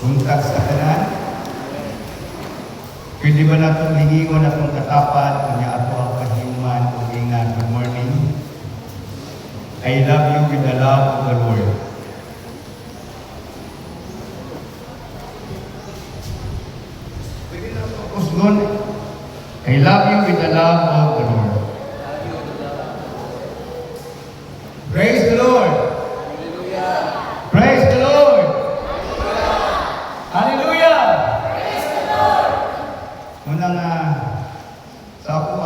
Buntag sa tanan. Pwede ba natin lingingon atong katapat kanya ato ang kahiuman o ingan? Good morning. I love you with the love of the Lord. Pwede na ito kusgon. I love you with the love of the Lord. Praise the Lord. Hallelujah. Praise the Lord. Hallelujah. Hallelujah. Praise the Lord. Unang sa ako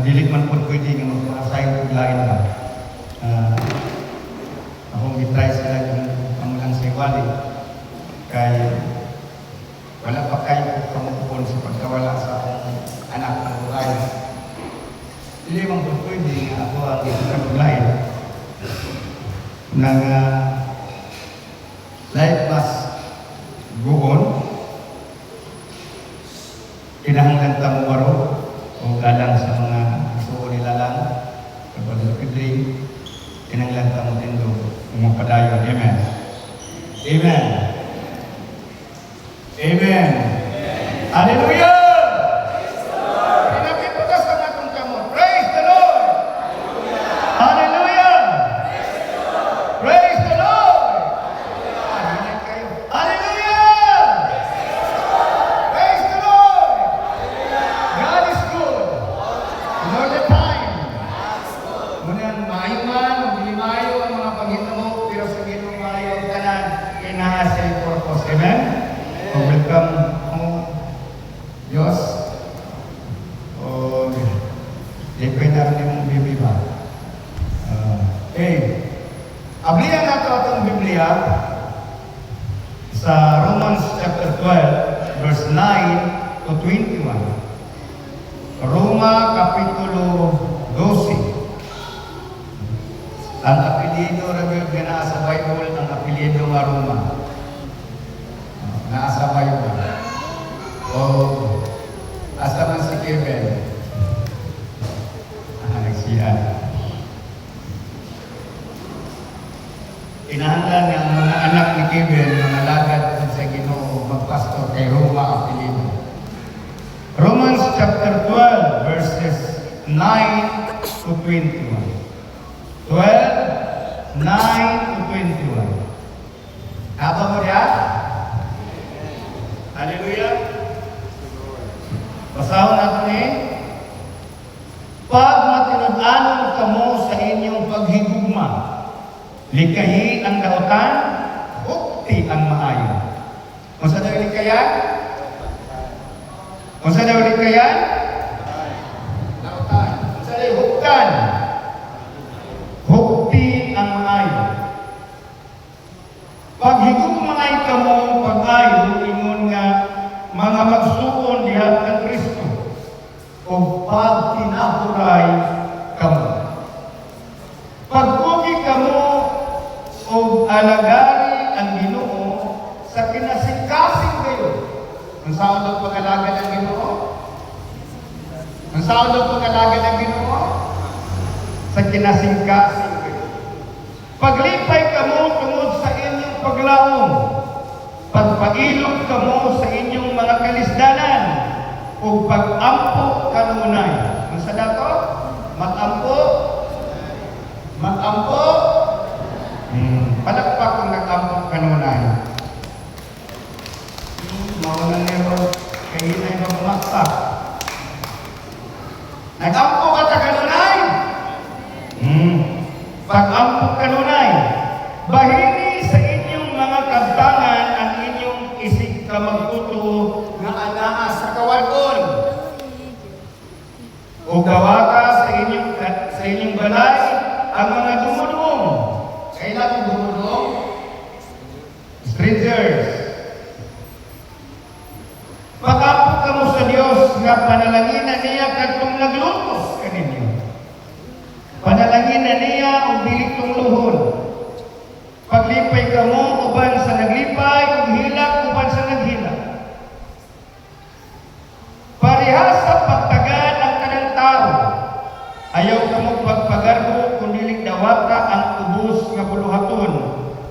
dilit man po pwede nga magpakasay ng lain na. Akong gitry sila yung pamulang siwali. Kaya wala pa kayo kamupon sa pagkawala sa akong anak ng buhay. Dili man po pwede nga ako ang gitry ng lain. Nang life must go on. Kinahanglan ta mo baro o galang sa mga suo nila lang kapag pwede kinahanglan ta mo tindo mga padayon. Amen. Amen. Amen. Hallelujah. Pinakit mo ka sa natong kamot. Praise the Lord. Hallelujah. Praise the Lord. Hallelujah. Praise the Lord. God is good. All the time. Ngunit maayo man, hindi maayo ang mga paghitamo, pero sa ginong maayo ang tanan, inahasa yung purpose. Amen? O welcome mo, Diyos. O, di pwede rin mong bibi ba? Ablihan nato itong Biblia sa Romans chapter 12, verse 9 to 21. Roma Kapitulo 12. Ang apelyido rin nga naa sa Bible, ang apelyido nga Roma. Naa sa Bible. O, asa man si Kevin. Nagsiyan. Kinahanglan ng mga anak ni Kevin, mga lagad sa Ginoo, magpastor kay Roma apelyido. Romans chapter 12, verses 9 to 21. 12, 9 to 21. Apa mo diya? Hallelujah. Basahon natin Pag matinud-anon kamo sa inyong paghigugma, likahi ang dautan, ukti ang maayo. Kung sa daw likayan? Kung sa daw likayan? Dautan. Kung sa daw huktan? Hukti ang maayo. Paghigugmay kamo pag-ayo, ingon nga mga magsuon diha ng Kristo, o pag tinahuray kamo. Pagpugi kamo o alagari ang Ginoo sa kinasing-kasing kayo. Ang saan ang pag-alagad ang Ginoo? Ang saan ang pag-alagad ang Ginoo? Sa kinasing-kasing kayo. Paglipay kamo tungod sa inyong paglaom. Pagpailog kamo sa inyong mga kalisdanan o pag-ampo kanunay. Kung sa dato, mag-ampo. Mag-ampo. Palakpak kung nag-ampo kanunay. Mauna nero, kahinay ba bumakpak? Nag-ampo ka sa kanunay? Pag-ampo kanunay. Bahini sa inyong mga kabtangan ang inyong isig ka magtuto nga anaa sa kawagon. O gawaka sa inyong balay ang mga dumudong. Kailan dumudong? Strangers. Pag-ampo ka mo sa Diyos nga panalangin niya katong naglutos kaninyo. Panalangin niya o biliktong luhon. Paglipay ka mo uban sa naglipay, ug hilak uban sa naghilak. Parehas sa pagtagan ang kanang tao. Ayaw ka mo pagpagarbo kung dilig dawata ang ubos nga buluhaton.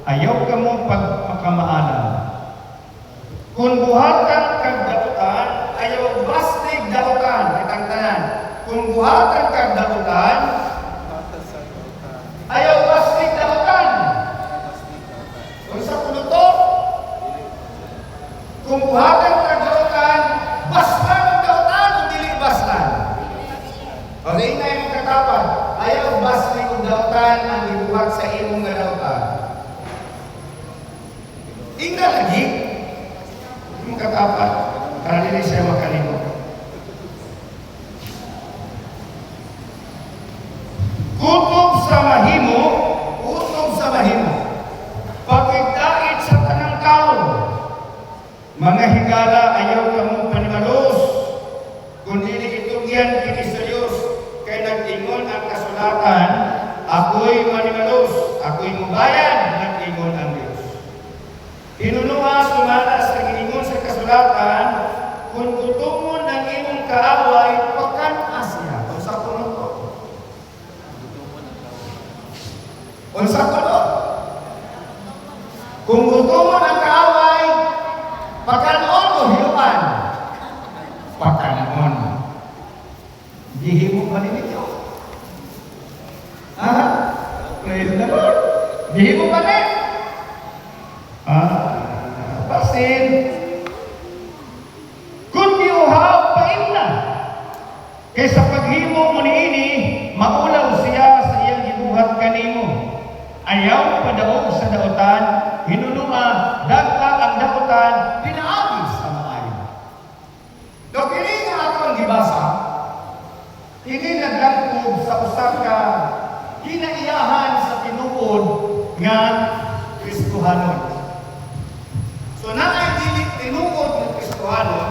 Ayaw ka mo pag Kung buhatan ka dautan, baslan ang dautan o dili baslan. O sa inay mong katapat, ayaw basli o dautan ang ibuhat sa imong nga dautan. Inga lagi, mong katapat, para dili siya makalimot. Kutob sa mahimo, pagkikait sa tanang tao. Mga higala, ayaw kamong panimalos, kundi itugyan kini sa Diyos, kay nag-ingon ang kasulatan, ako'y manimalos, ako'y mubayan, nag-ingon ang Diyos. Inunuha sumala sa gingon sa kasulatan, kung gutumon ng imong kaaway, pagkanas niya. Unsa ko nun to? Unsa ko nun? Kung gutumon ang kaaway, pagkanon o hiluan? Pagkanon. Dihimo ba ninyo? Ha? Praise the Lord. Dihimo ba ninyo? Pasin. Kundi uhaw pain na. Kaysa paghimo mo niini, maulaw siya sa iyang gibuhat kanimo. Ayaw padaog sa dautan, hinunua, dagka ang dautan, pinaagi sa maayo. Do kini nga akong gibasa, ini naglangkob sa usa ka kinaiyahan sa tinuod nga Kristohanon. So naay dili tinuod nga Kristohanon,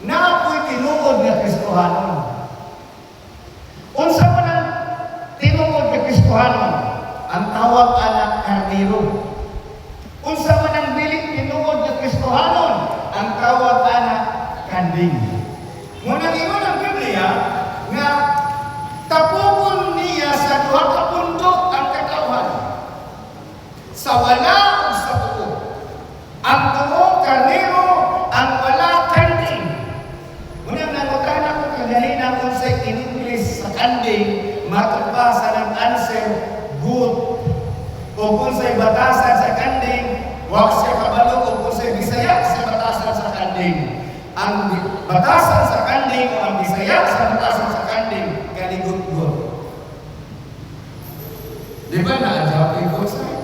naapoy tinuod nga Kristohanon. Unsa man ang tinuod nga Kristohanon? Ang tawag anak karnero. Unsa man ang dili tinuod nga Kristohanon? Ang tawag anak kanding. Muna ingon ang Biblia nga tapukon niya sa duha ka pundok ang katawhan. Sa wala o sa tuo. Ang tuo karnero, ang wala kanding. Muna nangutana ko kaganina kung sa in English sa kanding, matubasa ng answer good. O kung sa'y batasan sa kanding, wag siya kabalo. O kung sa'y bisaya sa batasan sa kanding. Ang batasan sa kanding o ang bisaya sa batasan sa kanding, kaligot-got. Di ba na-adjapin ko sa'yo?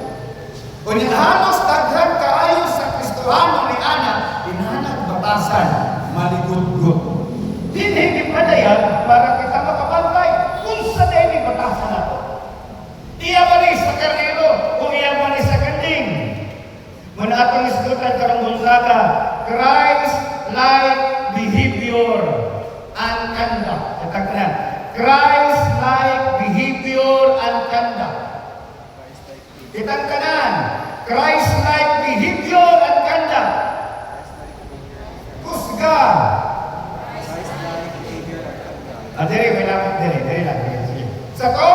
O ni halos taghan kaayo sa Kristohano ni Ana, inahanap batasan, maligot-got. Hindi padayan para kita makabantay kung sa dahil batasan nato. Iya ba ni sa karnero o iya ba ni sa kanding? Muna atong isgutan karong Gonzaga, Christ-like behavior and conduct. Katagnan, Christ-like behavior and conduct. Kitang kanan, Christ-like behavior and conduct. Kusga. Diri lang. Sa to?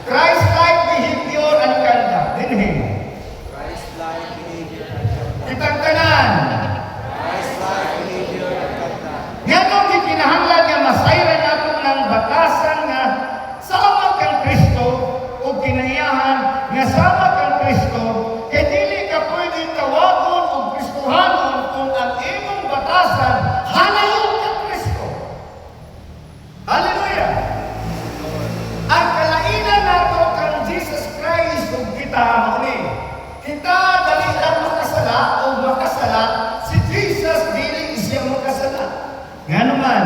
Christ-like behavior and conduct. Dinhi. Christ-like behavior and conduct. Kitang kanan. Christ-like behavior and conduct. Nganong gikinahanglan nga masayran nato ng batasan nga sama kang Kristo o kinaiyahan nga sama kang Kristo, kay dili ka pwedeng tawagon og Kristohanon kung ang imong batasan halayon kang Kristo. Hallelujah! Ang kalainan nato kang Jesus Christ ug kita muni. Kita dali lang makasala o makasala, si Jesus dili siya makasala. Ngano man,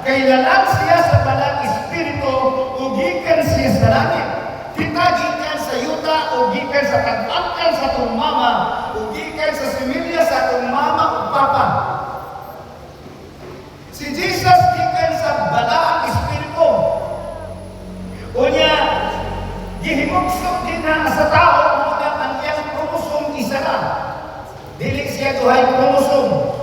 kailalang siya sa balang Espiritu o gikan siya sa langit. Kita gikan sa yuta o gikan sa pag-angkan sa atong mama o gikan sa similya sa atong mama o papa. Si Jesus gikan sa balang Espiritu. Unya, gihimugsok din na sa tao muna ang iyang kromosom isa na. Dili siya duhay kromosom.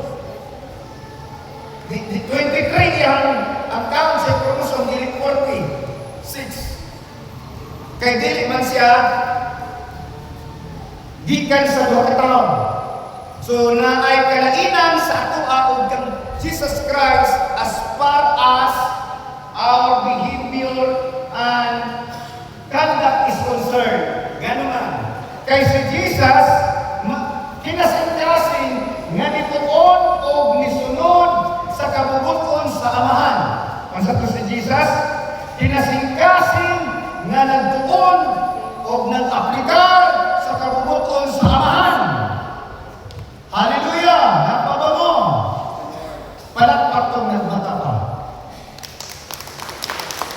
23 ang taon sa kromosom, dili 46. Kay dili man siya gikan sa duha ka taon. So naay kalainan sa atoa ug kang Jesus Christ as far as our behavior and conduct is concerned. Gano man. Kay si Jesus, kinasintasin amahan. Kung sa to si Jesus, kinasing-kasing nga nagtuon o nag-aplikar sa kabubuton sa amahan. Hallelujah! Napaba mo. Palakpak kong nagmata pa.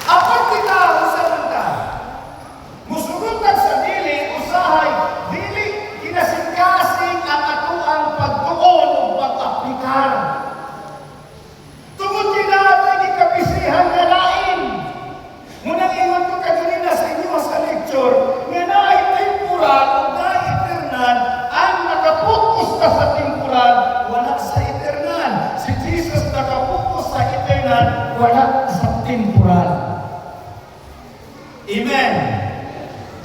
Apat kita, usahan ka. Musugutan sa dili, usahay, dili, kinasing-kasing ang atuang pagtuon o pag-aplikar. Tungod kinaatay ni kabisihan nga lain. Munang ingon ko kaganina sa inyo sa lecture, nga naay temporal o naay eternal, ang nakapokus ka sa temporal, wala sa eternal. Si Jesus nakapokus sa eternal, wala sa temporal. Amen.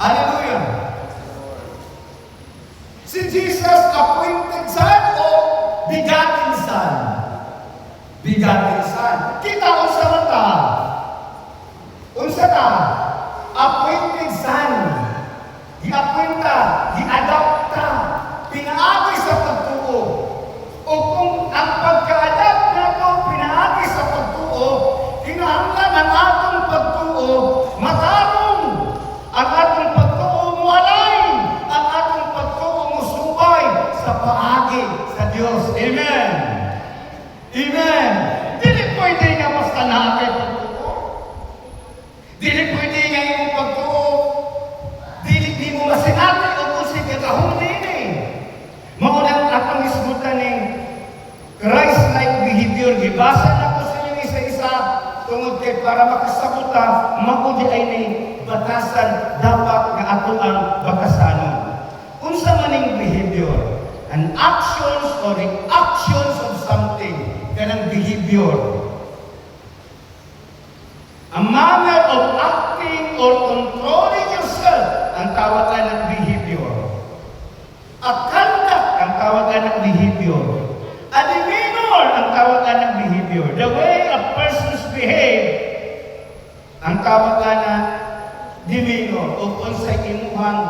Hallelujah. Si Jesus appointed son o begotten son? Begotten son. Kita unsa man ta? Unsa ta? Appointed son. Gi-appointa, gi-adopt ta, pinaagi sa pagtuo. O kung ang pagka-adapt nato pinaagi sa pagtuo, kinahanglan ang atong pagtuo matarong, ang atong pagtuo mualay, ang atong pagtuo musubay sa paagi sa Dios. Amen. Amen. Dili pwede nga basta nakakay pagtuo. Dili pwede nga imong pagtuo. Dili mo masinati o kung sige kahong nini. Maunang atong isgutan ng Christ-like behavior. Gibasa na ko sa inyo isa-isa tungod kay para makasabuta, maudi ay ni batasan dapat nga ato ang batasanon. Unsa maning behavior? An actions or reactions of something. Kanang behavior. A manner of acting or controlling yourself ang tawagan ng behavior. A conduct ang tawagan ng behavior. A demeanor ang tawagan ng behavior. The way a person's behave ang tawagan ng demeanor o kung sa imuhang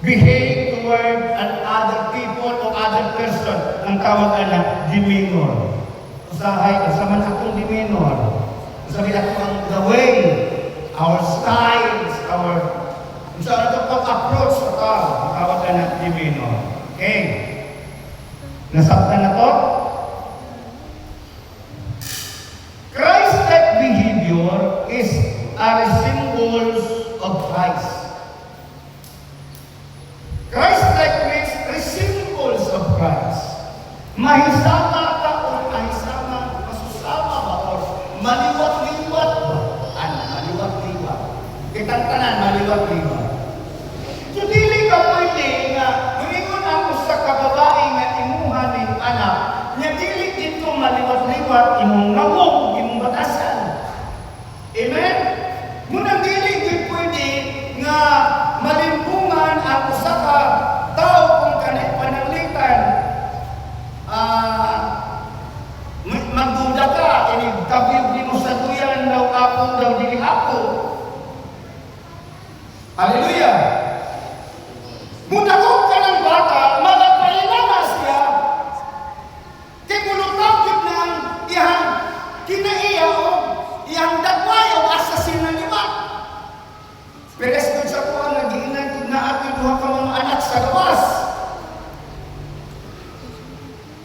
behave toward other people o other person ang tawagan ng demeanor. Usahay, usaman akong demeanor. Sabi ako ang the way, our styles, our saan ito pag-approach sa tao, ang tawagan ng demeanor. Okay. Nasaktan na to? Christ-like behavior are symbols of Christ. Christ-like means symbols of Christ. Mahisama ka o mahisama, masusama ba o maliwat-liwat ba? Ano? Maliwat-liwat. Kitang tanan, maliwat-liwat. So, dili ka pwede nga, humingon ako sa kababae nga imuhan ng anak, nga dili dito maliwat-liwat, imong nawog, imong batasan. Amen? Munang dili di pwede nga malimbungan ako sa ka tao kung kanay pananglitan. Magduda ka, kabib di mo sa tuyan daw ako, daw dili ako. Hallelujah! Munakot ka ng bata, magpahinga na siya. Kaya mulutagod na ang iyang kinaiya o iyang dagway o asasin na lima. Pero doon sa kuha, nag-iinag na ating duha ka mga anak sa gawas.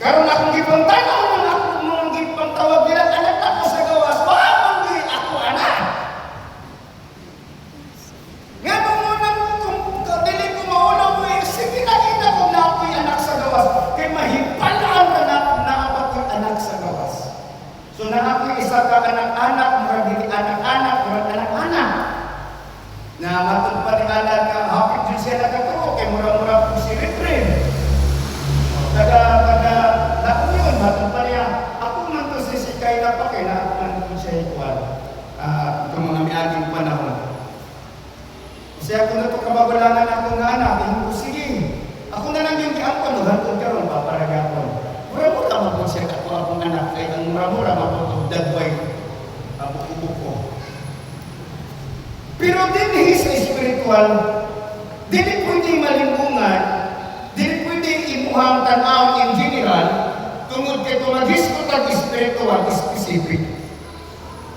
Karon akong gipantay na akong gipantawag nila, anak ako sa gawas, bakit di ako anak? Nga nung unang kung dili ko maulaw mo sige na ina ko na ako'y anak sa gawas, kay mahipalaan na ako'y anak sa gawas. So na ako'y isa ka anak-anak, murag dili anak-anak, murag anak-anak. Na matong panihalan ka, hapit din siya nakaturo, kay mura-mura po si Refren. Ako yun, matong panihan, ako man to sisikay na pa, kay na ako man po siya ikuan. Ito mga miaging panahon. Kasi ako na ito kababalangan ako nga anak, hindi ko sige. Ako na lang yung kiangkon, hantong karon paparagapon. Mura-mura man po siya ako akong anak, kay ang mura-mura man po dagway, buko-buko. Pero din sa spiritual, dili pwede malimbungan, dili pwede imuhang tanaw in general, tungod kay kung mag-diskutag spiritual, specific.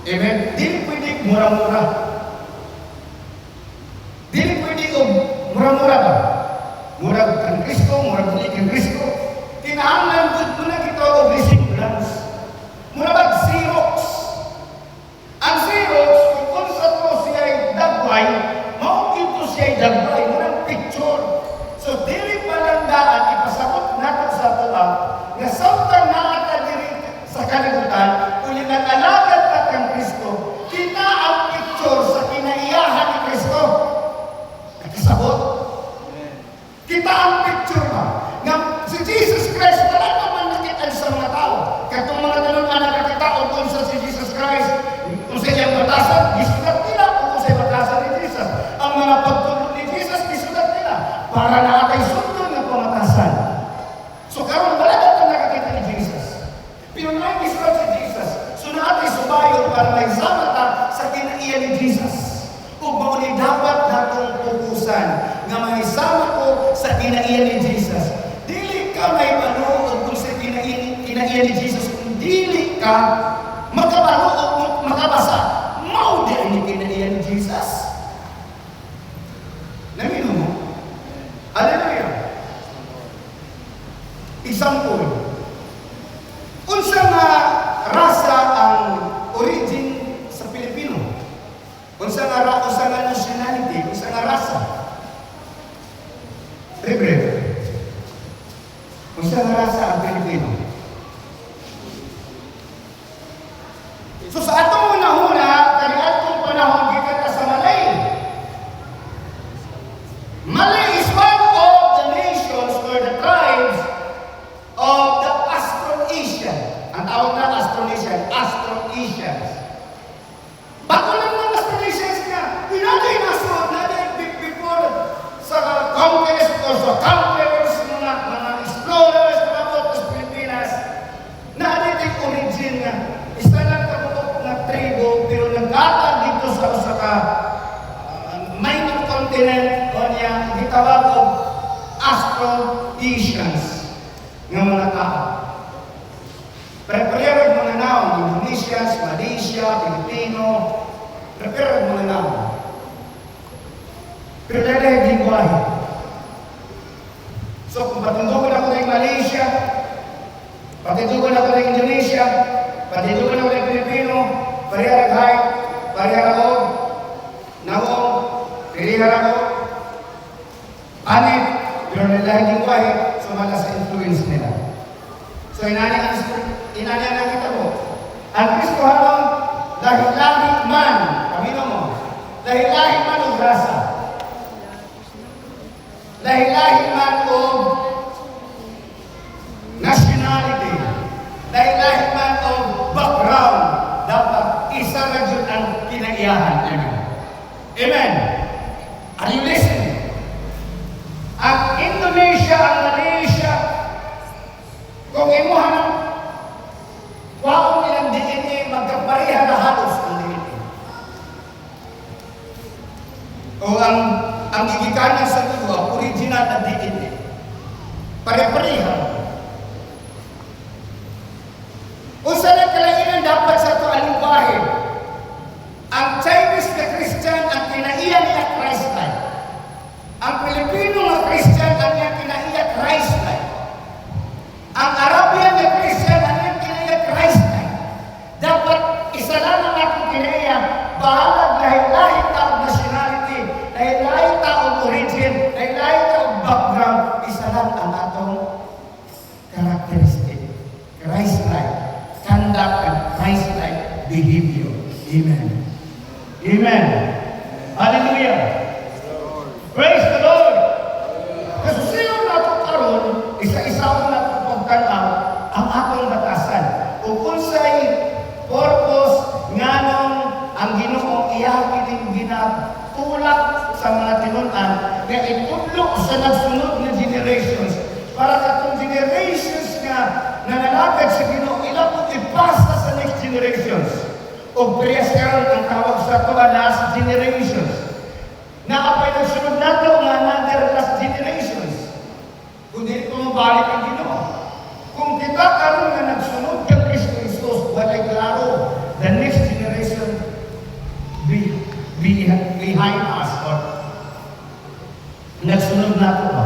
Amen? Dili pwede mura-mura. Dili pwede o mura-mura ba? Mura kang Kristo, mura dili kang Kristo. Kinahanglan gud mo na kita og resemblance. Mura ba Xerox? Ang Xerox, kung sa to siya dagway, mao kito siya dagway, murang picture. So dili palandaan ipasabot nato sa tuwa nga samtang naata diri sa kalibutan, kung nag-alagad ka kang Kristo, kita ang picture sa kinaiyahan ni Kristo. Nakasabot. Kita ang picture ba? Nga si Jesus Christ, wala naman nakita sa mga tao. Katong mga ganun na nakakitao kung sa si Jesus Christ, kung sa iyang batasan, isulat nila kung sa batasan ni Jesus. Ang mga pagtulog ni Jesus, isulat nila para nakatay sundon ng pamatasan. So karon wala na nakakita ni Jesus. Pero na isulat si Jesus. So naatay subayon para may samata sa kinaiya ni Jesus. Kung mauni dapat natong pupusan nga mahisama ko sa kinaiya ni Jesus. Dili ka may panuod kung sa kinaiya ni Jesus. Kung dili ka makapanuod o makabasa, mao di ang kinaiya ni Jesus. Namino mo? Hallelujah. Example. Unsa nga rasa ang origin sa Pilipino? Unsa nga nationality? Unsa nga rasa? Libre. Unsa nga rasa ang Pilipino? So sa atong una-una, kani atong panahon gikan ta sa Malay. Malay is one of the nations or the tribes of the Austronesian. Ang tawag na Austronesians. Bago lang mga Austronesians nga, pinagay nasod na before sa conquest o sa conquerors, mga explorers, mga sa Pilipinas, na yung origin nga, isa lang kabukok na tribo, pero nagkatag dito sa Osaka, minor continent, o niya, gitawag o Austronesians ng mga tao. Prepare mga naon, Indonesians, Malaysia, Pilipino, prepare mga naon. Pero dahil yung lingwahe. So kung patundugan ako ng Malaysia, patundugan ako ng Indonesia, patundugan ako ng Pilipino, parehara kahit, parehara ko, naong, parehara ko, anit, pero dahil yung lingwahe, sumala sa influence nila. So inanya na kita mo. Ang Kristo halong lahi-lahi man, kamino mo, lahi-lahi man o grasa. Lahi-lahi man o nationality. Lahi-lahi man o background. Dapat isa na dyan ang kinaiyahan. Amen. Amen. Are you listening? Ang Indonesia, ang Malaysia, kung imuhan ng waong ilang DNA, magkapareha na halos ang DNA. O ang gigikanan sa dua, original na DNA. Pare-pareha. O sa nagkalainan dapat sa ito ang lingwahe. Ang Chinese na Christian, ang kinaiya niya Christ-like. Ang Pilipino na Christian, ang niya kinaiya Christ-like. Ang Arabian na Christian, ang niya kinaiya Christ-like. Dapat isa lang ang ating kinaiya, bahalag lahi-lahi taong nationality, lahi-lahi taong origin, lahi-lahi taong background, isa lang ang atong characteristic. Christ-like. Conduct and Christ-like behavior. Amen. Amen. Hallelujah. Praise the Lord. Kasi sino nato karon, isa-isa na pagtanaw ang atong batasan. O kung sa'y purpose nganong ang Ginoo iyakin ginatulak sa mga tinunan na itudlo sa nagsunod na generations para katong generations nga nanalagad sa Ginoo ilabot ipasa sa next generations. O presyon ang tawag sa ito last generations. Naapay nagsunod nato nga another last generations. Kung di ito mabalik ang Ginoo. Kung kita karon nga nagsunod kang Kristo Jesus, walay klaro, the next generation nagsunod na ito ba?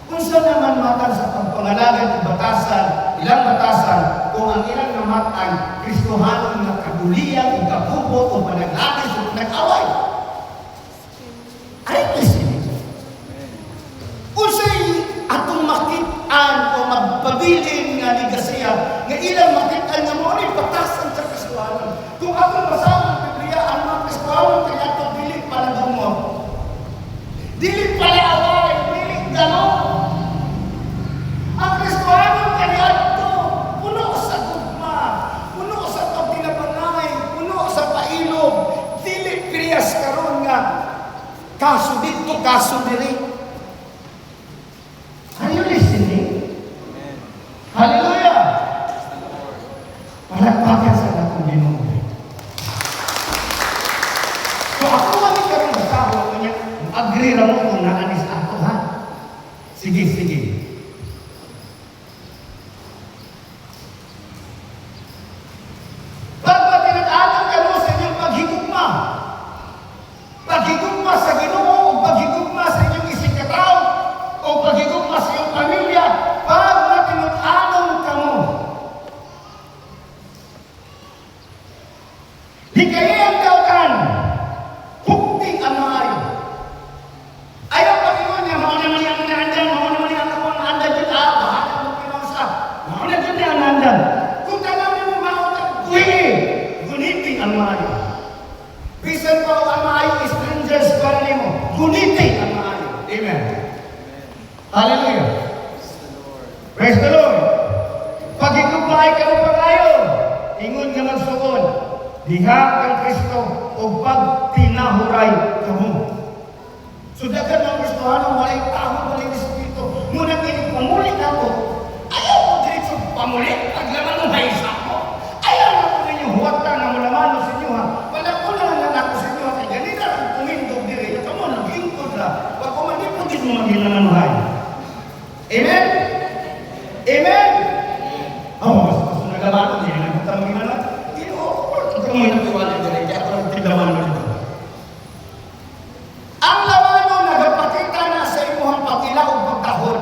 Kung saan naman matan sa pagpangalagad ng batasan, ilang batasan, kung ang ilang namatan, Kristohanong na kaguliang, o kabubot, o panaglagis, o panag-away. Ay, listening. Kung sa'y atong makitaan o magpabilin nga ni Gasaya, nga ilang makitaan nga mo, ni batasan sa Kristohanon. Kung akong basahan ng Biblia, ang mga Kristohanon, kaya itong dili pala gumo. Dili pala away, dili gano'n. Ang Kristohanon kaya ito, puno sa gugma, puno sa pagtinabanay, puno sa pailog, dili priyas karon nga, kaso dito, kaso diri. Are you listening? Hallelujah! Palagpakan sa natong Ginoo. So ako kami karon basaho niya, agree ra mo kung naanis ato ha. Sige, sige. Pag tinatawag ka mo sa inyong paghigugma, paghigugma sa Ginoo, o paghigugma sa inyong isig katao, o paghigugma sa iyong pamilya, pag matinutaanon ka mo, hikayan ka kan, hukting ang maayo. Ayaw Panginoon niya, mga naman yung naandan, mga naman yung ako ang naandan dyan, bahala mo pinausa, mga naman dyan yung naandan. Kung tanawin mo maunang, guniting ang maayo. Bisan pa ang maayo, strangers pa rin mo, guniting ang maayo. Amen. Hallelujah. Praise the Lord. Pag ikugmaay ka mo pag-ayo, ingon ka magsuon, diha kang Kristo, o pag tinahuray ka mo. So dagan ng Kristohanon, walay tao, walay Espiritu. Munang pamuli na ko. Ayaw mo diretso pamuli. Pag naman mo haisa ko. Ayaw na ko ninyo huwata na mulamano sa inyo ha. Wala ko na lang ako sa inyo. Kaya ganito kung tumindog diri. Ito mo, nag-ingkod na. Pag kumandipod mo maghinananuhay. Amen? Amen? Oh, mas naglamano niya. Nagpunta mo ginananuhay. Ito mo yung nagtiwala diri. Kaya ako nagtilaman mo dito. Ang lamano nagapakita na sa imuhang pagila o pagdahon.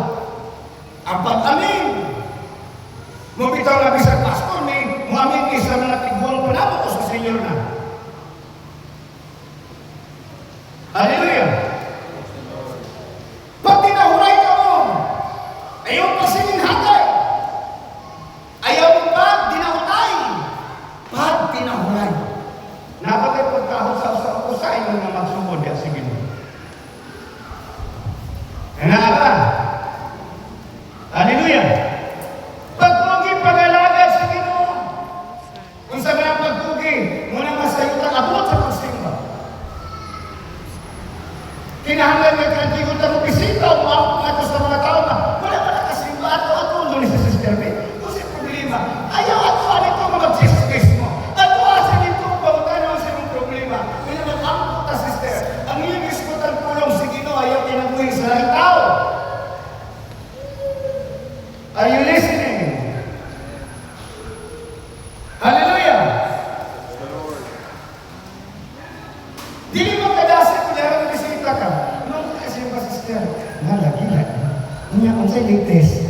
Ang pag-amin. Mabitaw na bisag pastor, may muamin isa na natiguan ko na ko sa Senyor na. Hallelujah. Pag tinahuray ka mo, ayaw pasinin hatay. Ayaw mo pag dinautay. Pag tinahuray. Napatay pagkahon sa usain mo na magsugod ya sige mo. Kenapa? Haleluya. Pagpugi pag-alagad sa Ginoo. Kung sa mga pagpugi, muna masayutan abot sa pagsimba. Kinahanglan nga kantigot mo bisita o ako nga sa mga tao na wala kasimba ato doon sa Sister B. Kung sa problema, ayaw ato alito mag-Jesus mo. Ato asa nito pagkano sa imong problema. Kaya mag-ampo ta sister. Ang iyong iskutan pulong si Ginoo ayaw kinabuhi sa lahat tao. Are you listening? Hallelujah! Dili mo kadasa kung meron bisita ka. Ano mo kasi yung sister? Lagi. Niya kung sa'yo ligtes.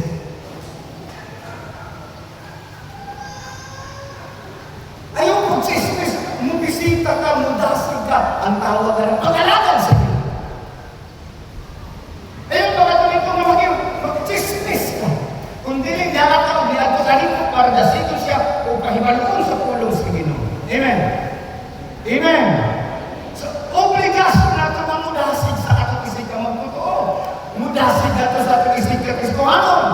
Ayaw kung chismis, mo bisita ka, mo dasig ka, ang tawag ka ng pag-alagan sa iyo. Ayaw pagkatuloy ko na mag-chismis ka. Kung diling dapat ka, binagpatanin ko para dasito siya o kahibalukon sa pulong sa Ginoo. Amen. Amen. So, obligasyon na ito na mudasig sa atong isig ka magtotoo. Mudasig na ito sa atong isig ka Kristohanon.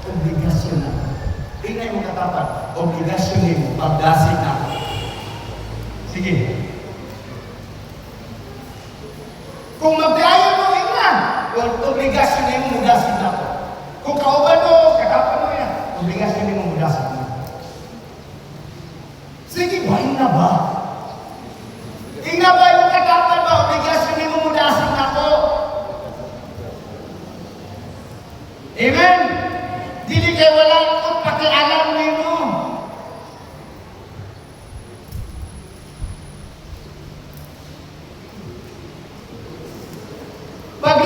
Obligasyon na. Tingnan mo katapat. Obligasyon mo pagdasig na. Sige. Kung magdayan mo, ingnan. Obligasyon mo mudasig na ako. Kung kauban mo, katapan mo yan. Obligasyon mo mudasig na. Sige, why na ba? Ina ba yung katapan ba? Obligasyon mo mudasig na ako. Amen? Dili kayo wala kung pakialam mo. Pag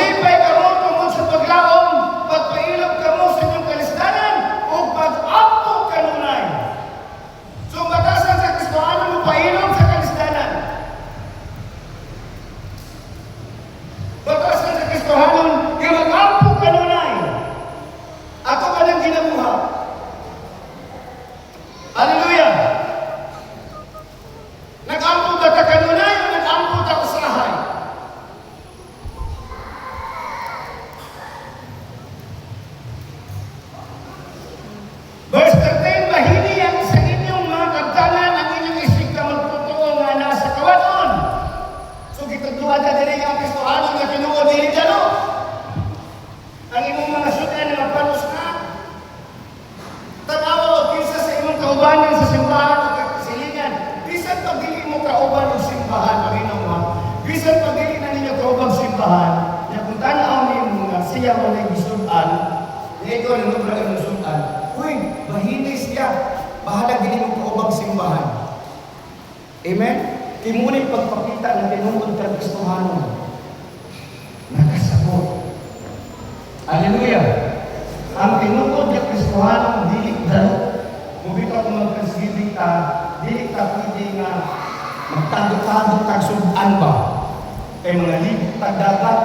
ikaw na nubra ang nusunan, uy, mahinis siya. Bahala din mo kaubang simbahan. Amen? Kimunin pagpakita na tinungkol ka Kristohanon. Nakasabot. Hallelujah! Ang tinungkol ka Kristohanon, dilik dalo. Mubitaw kung magkasilig ka, dilik ka pwede nga magtagod-tagod tagsudan ba? Kay mga libot dagat.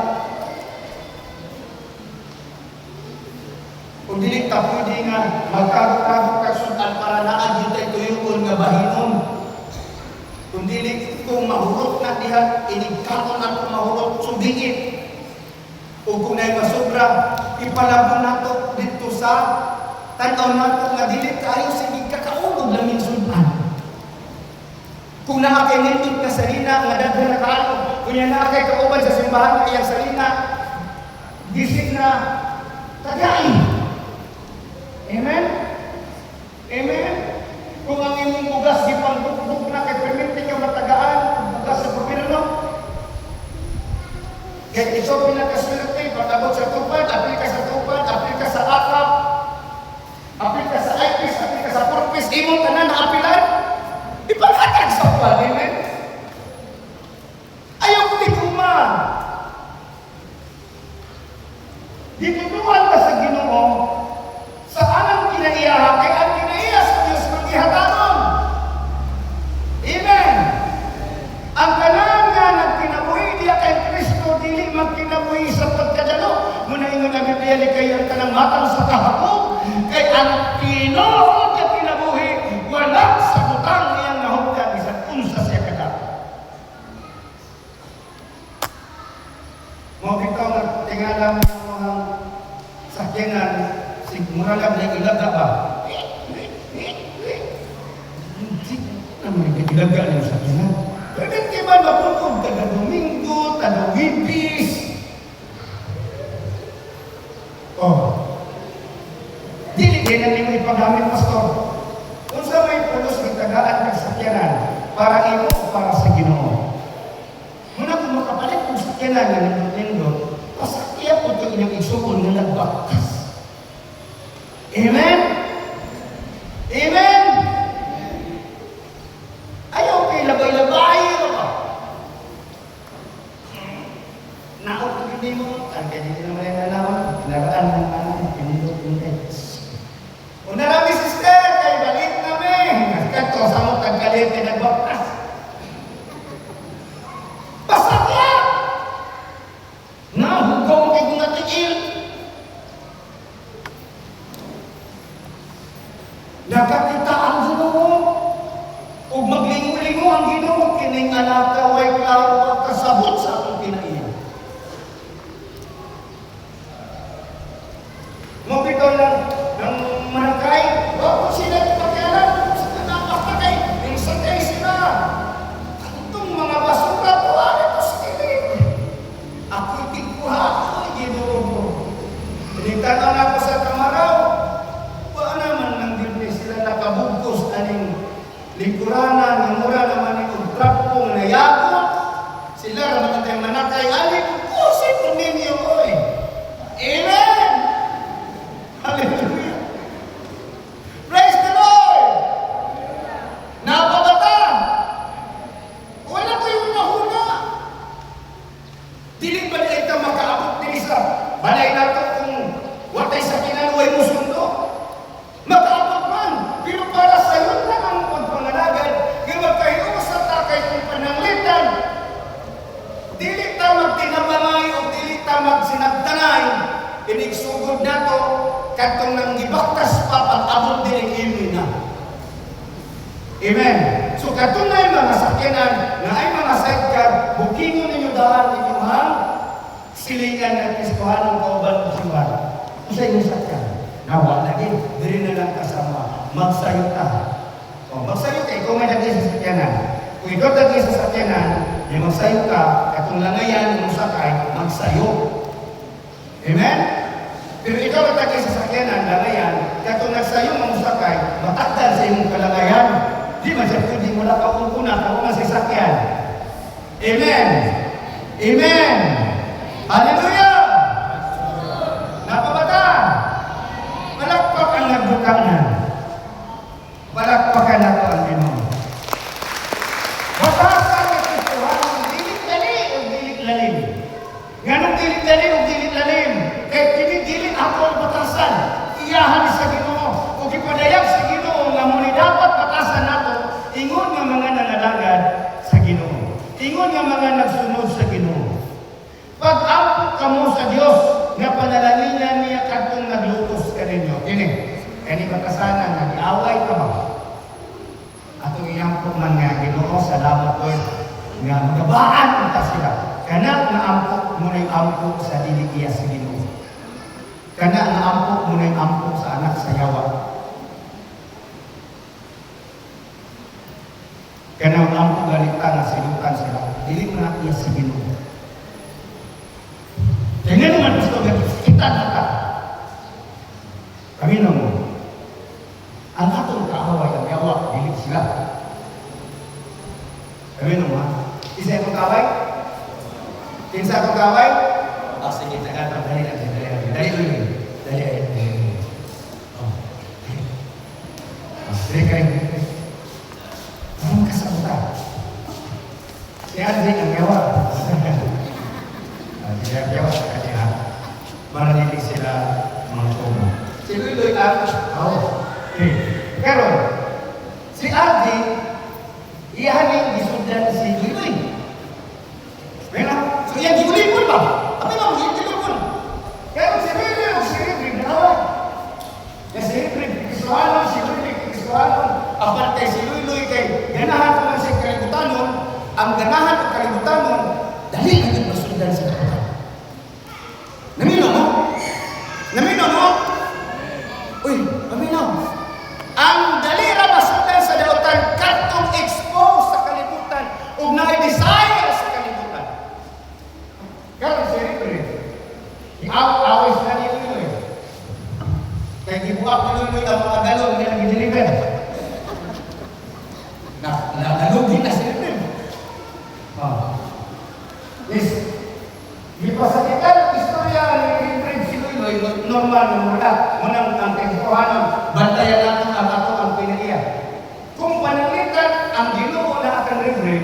Kung dilik ka pwede nga magtagod-tagod tagsudan para naagyo tayo tuyukon nga bahinon. Kung dili kung mahurot na diha, inigkaton na kung mahurot, subingit. O kung na'y masobra, ipalabon na to dito sa tanaw na to nga dili kayo sige kakaulog lang yung sudan. Kung naakay nindot na salina, nga daghan na kaano, kung yan naakay kauban sa simbahan na iyang salina, gising na tagain. Amen? Amen? Kung ang imong bugas gipangdugdug na kay permite nyo matagaan bugas sa gobyerno. Kaya iso pinakaswerte, patabot sa tupad, apil ka sa tupad, apil ka sa akap, apil ka sa IPIS, apil ka sa purpose, imong tanan na apilan, ipanghatag sa upad, amen? Ayaw ko di kuman. Ditutuan ka sa Ginoo, sa anang kinaiyaha, kay ang kinaiya sa Diyos magihatanon. Amen. Ang tanan nga nagkinabuhi diya kay Kristo dili magkinabuhi sa pagkadalo. Muna ingon ang Biblia ni kay ang tanang matang sa kahapon kay ang Ginoo nga kinabuhi wala sa butang iyang nahugdan bisan unsa siya kada. Mo bitaw nga tingalan ng mga sakyanan muragab na ilaga ba? Hindi naman ilaga na sa kanya. Pwede kiman mapukod kada Domingo, kada Wibis. Oh. Dili din na nimo ipagamit, pastor. Kung sa may pulos ng tagaan ng sakyanan, para imo o para sa Ginoo. Muna kung makapalit ng sakyanan na nindot-nindot, pasakya po ito inyong isukol na nagbaktas. Amen? Amen? Ayaw kay labay-labay ba? Naot ko hindi mo, kaya hindi naman yung nalaman, naraan ng anak, pinindot-pindot. Kung narami sister, kay balit namin. Kato sa mo tagkalit, nagbaktas. Pasakya! Nahugaw mo kay kung natigil. Nakakita ang Ginoo o maglingo-lingo ang Ginoo kining anak ka way klaro kasabot sa akong kinaiya. Mabitaw lang ng manakay, wag sila pagkalan, sa napakagay, yung sakay sila. Itong mga basura po, ito sa kilig. Ako'y tigpuha, ako'y Ginoo ko. Tinitanaw ako sa kamaraw, nakabugkos aning lingkuranan ng mura naman yung trapong nayakot sila naman tayong manakay aling bugkosin po ninyo oy. Amen! Hallelujah! Praise the Lord! Napabata! Wala ko yung mahuna. Dili ba nila ito makaabot din isa? Balay na ito kung watay sa kinaluay mo sundo. Makaabot man! Pero para sa iyo na ang pagpangalagad, yung magkahiyo sa takay kung pananglitan, dili ta magtinamamay o dili ta magsinagtanay, inigsugod na to, katong nang gibaktas pa pag-abot din imi na. Amen. So katunay mga sakyanan na ay mga sidecar, bukingon ninyo daan ninyo hang silingan ng Kristohanong kauban o simbahan. Kung sa inyong sakyan, nawa lagi, diri na lang kasama, magsayo ka. O, magsayo ka, ikaw may lagi sa sakyanan. Kung ikaw lagi sa sakyanan, yung magsayo ka, katong langayan, yung sakay, magsayo. Amen? Pero ikaw lagi sa sakyanan, langayan, katong nagsayo, mamusakay, matakdan sa iyong kalangayan. Di man siya pwede wala ka kumpuna, kung nga sa sakyan. Amen? Amen? Hallelujah! Napabata! kamo sa Dios nga panalalingan niya kadtong naglutos kaninyo. Kini makasanan nga giaway ka ba? Atong iampo man nga Ginoo, salamat Lord nga magabaan ta sila. Kana nga ampo mo na ampo sa dili iya sa Ginoo. Kana nga ampo mo na ampo sa anak sa yawa. Kana nga ampo galita nga silutan sila. Dili mo na iya sa Ginoo. Kaya naman gusto nga kita nata. Kami na mo. Ang atong kaaway ang yawa, dili sila. Kami na mo ha. Isa akong kaway? Kinsa akong kaway? Sige, tagatang dali natin. Dali. Dali. Anong kasabutan? Si Andre ang yawa. Yawa sa kanya. Maranilig sila mga tuma. Si Luloy ang pero si Adi iyahaning gisundan si Luloy. Pero so yan giulipon ba? Abi ba mo giulipon? Pero si Luloy ang siribri na. Si siribri kisuhanon, si Luloy kisuhanon. Aparte si Luloy kay ganahan ko man sa kalibutanon, ang ganahan ng kalibutanon dali agad masundan sa kalibutan. Namino mo? Uy, namino. Ang dalira masundan sa dautan katong expose sa kalibutan ug na-desire sa kalibutan. Karon si Ripley, i-awis na ni Luloy. Kaya gibuak ni Luloy ang mga galon nga nag-deliver. Nagalog din na si Ripley. Yes. Gipasakitan ang istorya ni Ripley si Luloy, normal na mula. Munang ang kaibuhanon, bantayan natin ang ato ang pinaiya. Kung panalitan ang Ginoo na akan Ripley,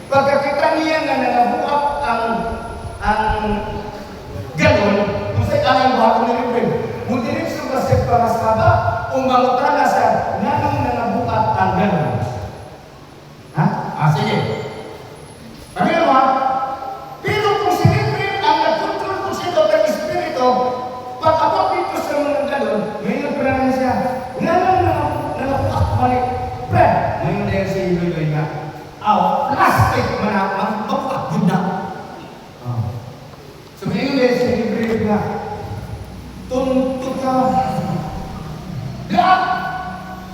pagkakita niya nga nanabuak ang galon, kung sa'y alang buhak ni Ripley, mundiritso ka sa parasaba, umangutana sa nanong nanabuak ang galon. Ha? Sige. Kami naman, pero kung si Ripley ang nagkontrol kung siya daw ng Espiritu, pag-abot dito sa mga galon, ngayon pa naman siya, nanabuak balik. Pre, ngayon dahil si Luloy nga, plastic mabuak din na. So ngayon dahil si Ripley nga, tuntut ka. Lahat,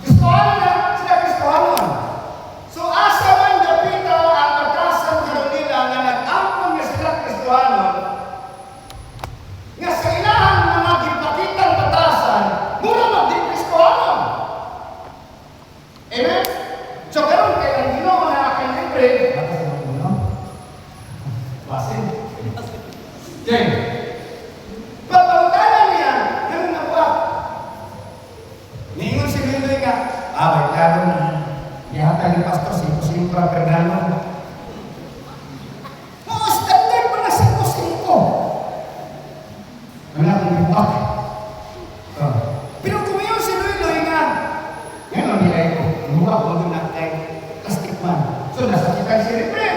Kristohanon na, sila Kristohanon. So asa man dapita ang batasan karon nila nga nag-ampon nga sila Kristohanon, nga sa ilahan mga gipakitang batasan, mura mag-Kristohanon. Amen? So karon kay ang Ginoo na aking libre, basin. Okay. Pagpangutanan niya, ganun na buwak. Ningon si Luloy nga, may klaro na ihata ni Pastor si Fernando. Standard pa na 5-5. Wala akong ibuak. Pero kumayon si Luloy nga, ngayon nilay ko, buwak mo doon na kay plastic man. So nasakitan si Ripley.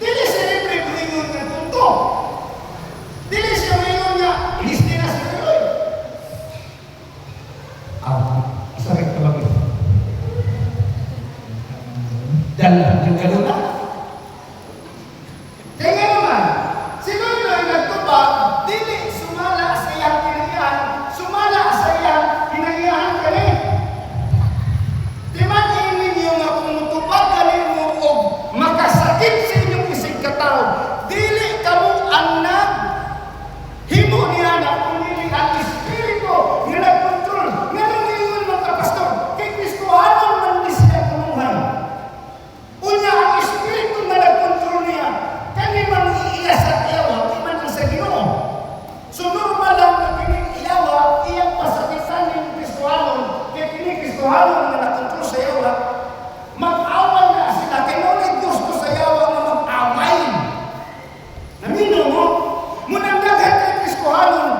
Dili si Ripley bulingon nga tunto. Dili siya bulingon nga, inis din na si Luloy. Sakit ka ba ito? Dan yung galuna. Kaya nga naman, si Luloy nagtubag, dili sumala sa iyang pinagihan, sumala sa iyang pinagihan kani. Di man ninyo nga kung mutubag kanin mo o makasakit sa inyong isig katao, dili kamo ang himo niya na pinili ang Espiritu nga nagkontrol. Nga nung ingon mga pastor, kay Kristohanon man di siya kumuhan. Unya ang Espiritu na nagkontrol niya, kani man iya sa iyawa, di man ang sa Ginoo. So normal lang na iyawa, iyang pasakitan ni Kristohanon, kay kini Kristohanon na nagkontrol sa iyawa, mag-away na sila, kay ngunit gusto sa iyawa na mag-away. Namino mo? Munang daghan kay Kristohanon,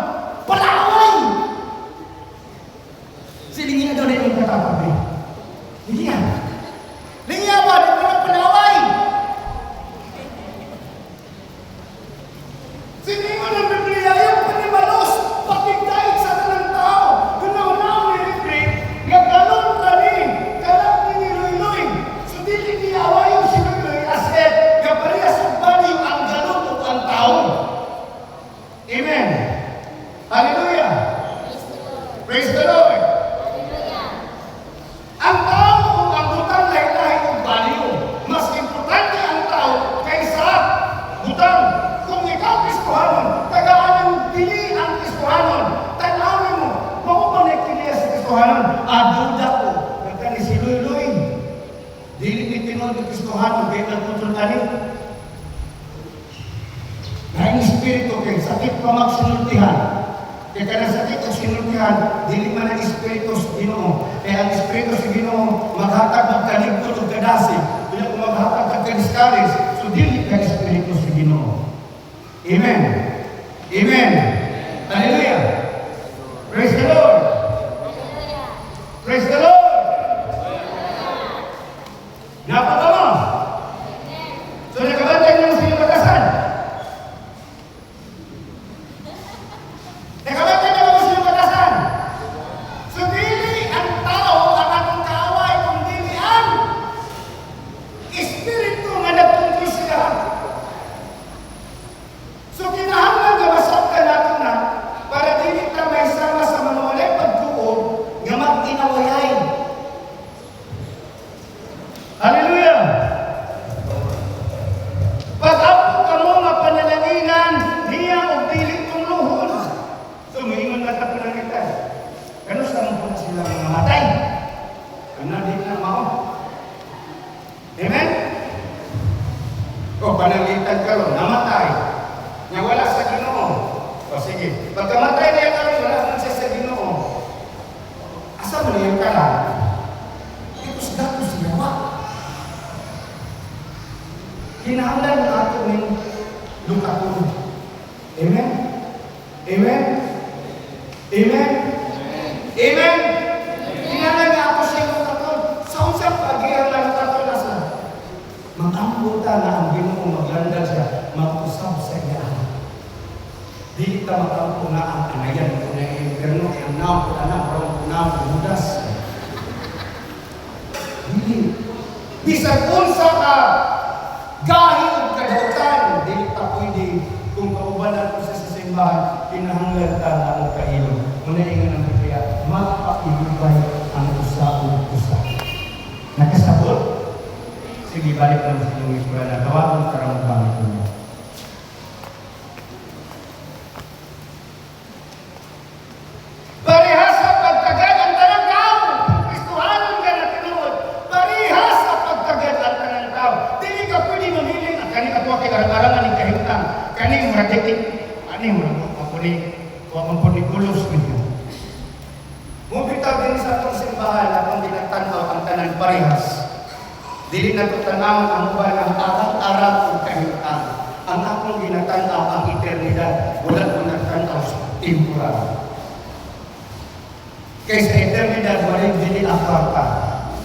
palaway! Silingin na doon na yung katapag. Lingyan. Lingyan ba? Di mo nagpalaway! Silingin Amen. Hallelujah. Praise the Lord. Ang tao kung ang butang lahi-lahi o baliw, mas importante ang tao kaysa butang. Kung ikaw Kristohanon, tagaan ng pili ang Kristohanon, tanawin mo, makupanik kiniya sa Kristohanon, duda ko, nagkani si Luy-Luy. Dili ni tinod ng Kristohanon, kaya nagputol tani. Ang Espiritu kay sakit pa magsinultihan. Kaya ka na sakit o sinultihan, dili man ang Espiritu sa Ginoo. Kaya ang Espiritu sa Ginoo, maghatag magkaligpot o kadasi. Kaya kung maghatag magkadiskaris, so dili ka Espiritu sa Ginoo. Amen. Amen. Hallelujah. Praise the Lord. Praise the Lord. Napaka mo. So nakabantay mo sa iyong batasan. Nakabantay na mo sa iyong batasan. So dili ang tao ang atong kaaway kung dili ang Espiritu nga nagtungkol siya. So kinahanglan nga masabtan nato na para dili ta may sama sa mga walay pagtuo nga mag-inawayay. Hallelujah! Pag-apo ka mo nga panalanginan, niya o pilit kong luhod. So, maingon na ka pinangita. Kano sa mga sila mga matay? Ano din na mao? Amen? O, panangitan ka ron, namatay. Nga wala sa Ginoo. O, sige. Pagkamatay niya ka ron, wala man siya sa Ginoo. Asa mo niya ka lang? Ito sa dato siya ba? Kinahanglan na ato ng lukaton. Amen? Amen? Amen? Amen? Kinahanglan na ato sa lukaton. Sa unsang pag-iyan na lukaton na sa mag-amputa na ang Ginoo maglandag siya, mag-usap sa iya. Di kita mag-ampo na ang anayan kung na yung ang naam ko na parang naam ko mudas. Hindi. Bisag unsa ka gahi o kadautan, dili pa pwede kung kaubanan ko sa simbahan, kinahanglan ka na ang kailog. Muna ingan ang Biblia, magpailubay ang usa o usa. Nakasabot? Sige, balik lang sa inyong eskwela. Tawagan ka lang pangit mo. Parehas sa pagtagad ang tanang tao. Kristohanon ka na tinuod. Parehas sa pagtagad ang tanang tao. Dili ka pwede mamili na kani ka tuwa kay karangarangan ng kahintang. Kani mura detik. Ani mura mapuni kulos ninyo. Mubitaw din sa atong simbahan akong dinatanaw ang tanang parehas. Dili na ito tanawin ang uban ang arang-arang o kahintang. Ang akong ginatanaw ang eternidad. Wala ko natanaw sa temporal. Kaysa eternidad, walang dili akarta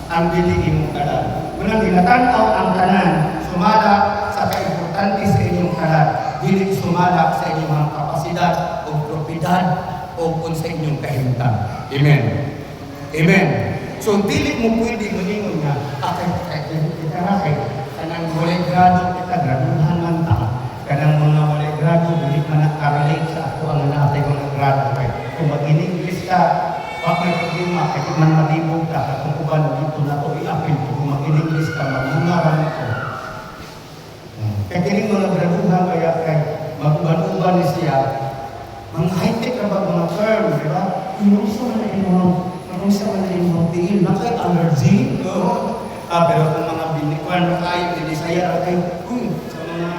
ang dili imong kalan. Unang ginatanaw ang tanan, sumala sa kaimportante sa inyong kalan. Dili sumala sa inyong kapasidad o propidad o kung sa inyong kahintang. Amen. Amen. So, dili mo pwede maningon nga, kita rakay, kanang walay grado, kita graduhan man ta. Kanang mga walay grado, dili man nakarelate sa ako ang natay mga grado. Kung mag-in-English ka, wag may problema, kahit man malibog ka, kung uban dito na ito, i-apil ko, kung mag-in-English ka, mag-ungaran ito. Kaya kining mga graduhan, kaya kay mag-uban-uban siya, mga high-tech na ba mga term, di ba? Yung isa man na yung tingin, nakay allergy. Pero kung mga binikuan na kayo, hindi saya kayo, sa mga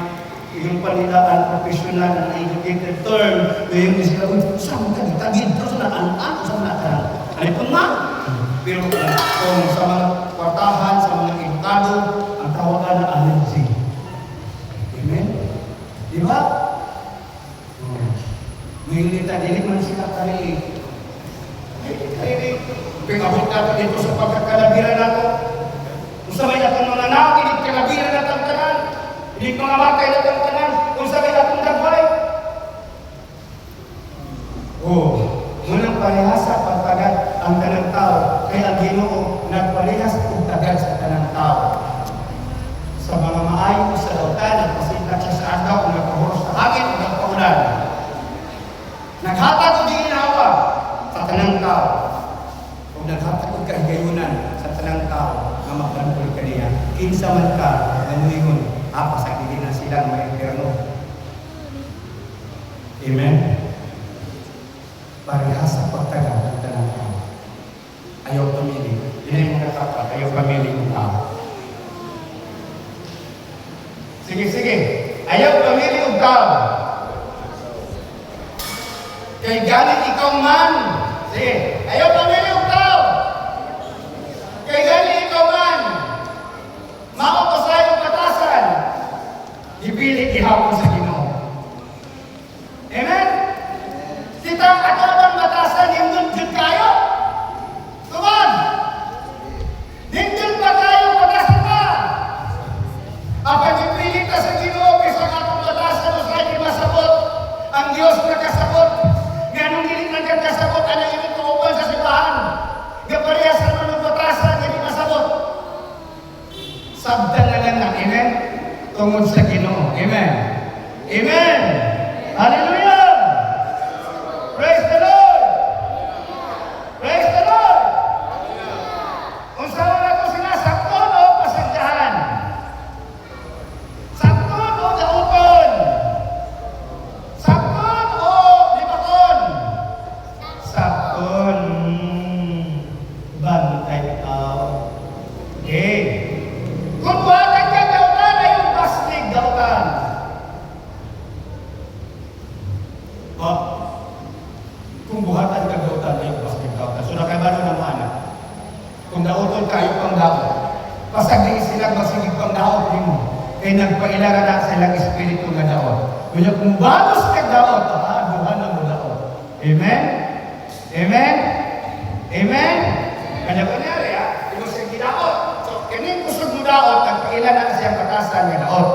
yung panilaan professional na educated term, yung sila, saan ka ditagid? Saan na anak? Saan na ka? Ano po nga? Pero kung sa mga kwartahan, sa mga edukado, ang tawagan na allergy. Amen? Di ba? Ngayon dili man sila kari. Pagkabot natin dito sa pagkakalabiran nato. Kung sabay natong mga naong, hindi kalabiran natong tanan. Hindi mga matay natong tanan. Kung sabay natong dagway. Munang parehasa pagtagad ang tanang tao. Kaya ang Ginoo nagparehas kung tagad sa tanang tao. Sa mga maayo sa lautan, nagpasintak siya sa agaw, nagpahuros sa hangin, nagpaulan. Naghatag og ginawa sa tanang tao. Kung naghatag og kahigayunan sa tanang tao nga magbanpol kaniya, kinsa man ka nanuingon, apa sa na silang maimperno. Amen? Parehas sa pagtagal ng tanang tao. Ayaw pamili. Yan yung mga kapag, ayaw pamili ng tao. Sige. Ayaw pamili ng tao. Kay galing ikaw man. Sige. Ayaw pamili ng tao. Kay galing ikaw man. Mao pa sa iyong batasan. Ibili ihapon sa Ginoo. Amen? Sitang atabang batasan, hindun jud kayo. Tuman! Hindun pa kayo batasan pa. Apag ipili ka sa Ginoo, kaysa nga kung batasan o sa inyo masabot, ang Diyos nakasabot. Ganong giling nagkakasabot, anang init kuupan sa simbahan. Gaparehas naman ng batasan, hindi masabot. Sabdan na lang na, amen? Tungod sa Ginoo, amen? Amen! Hallelujah! Praise the Lord! Praise the Lord! Kung saan na ito sinasakton o pasagdahan? Sakton o gaupon? Sakton o libakon? Sakton. Bantay tao. Okay. Kung buhatan ka gautan ay yung pastig gautan. Kung buhatan ka gautan ay yung pastig gautan. So nakabalo ng mana. Kung dauton kayo pang daot. Pasagdi silang masigig pang daot din mo. Kaya nagpailara na sa ilang espiritu nga daot. Kung balos ka daot, buhan mo daot. Amen? Amen? Amen? Kanya kunyari imo siyang gidaot. So, kaning kusog mo daot, nagpaila na siyang batasan nga daot.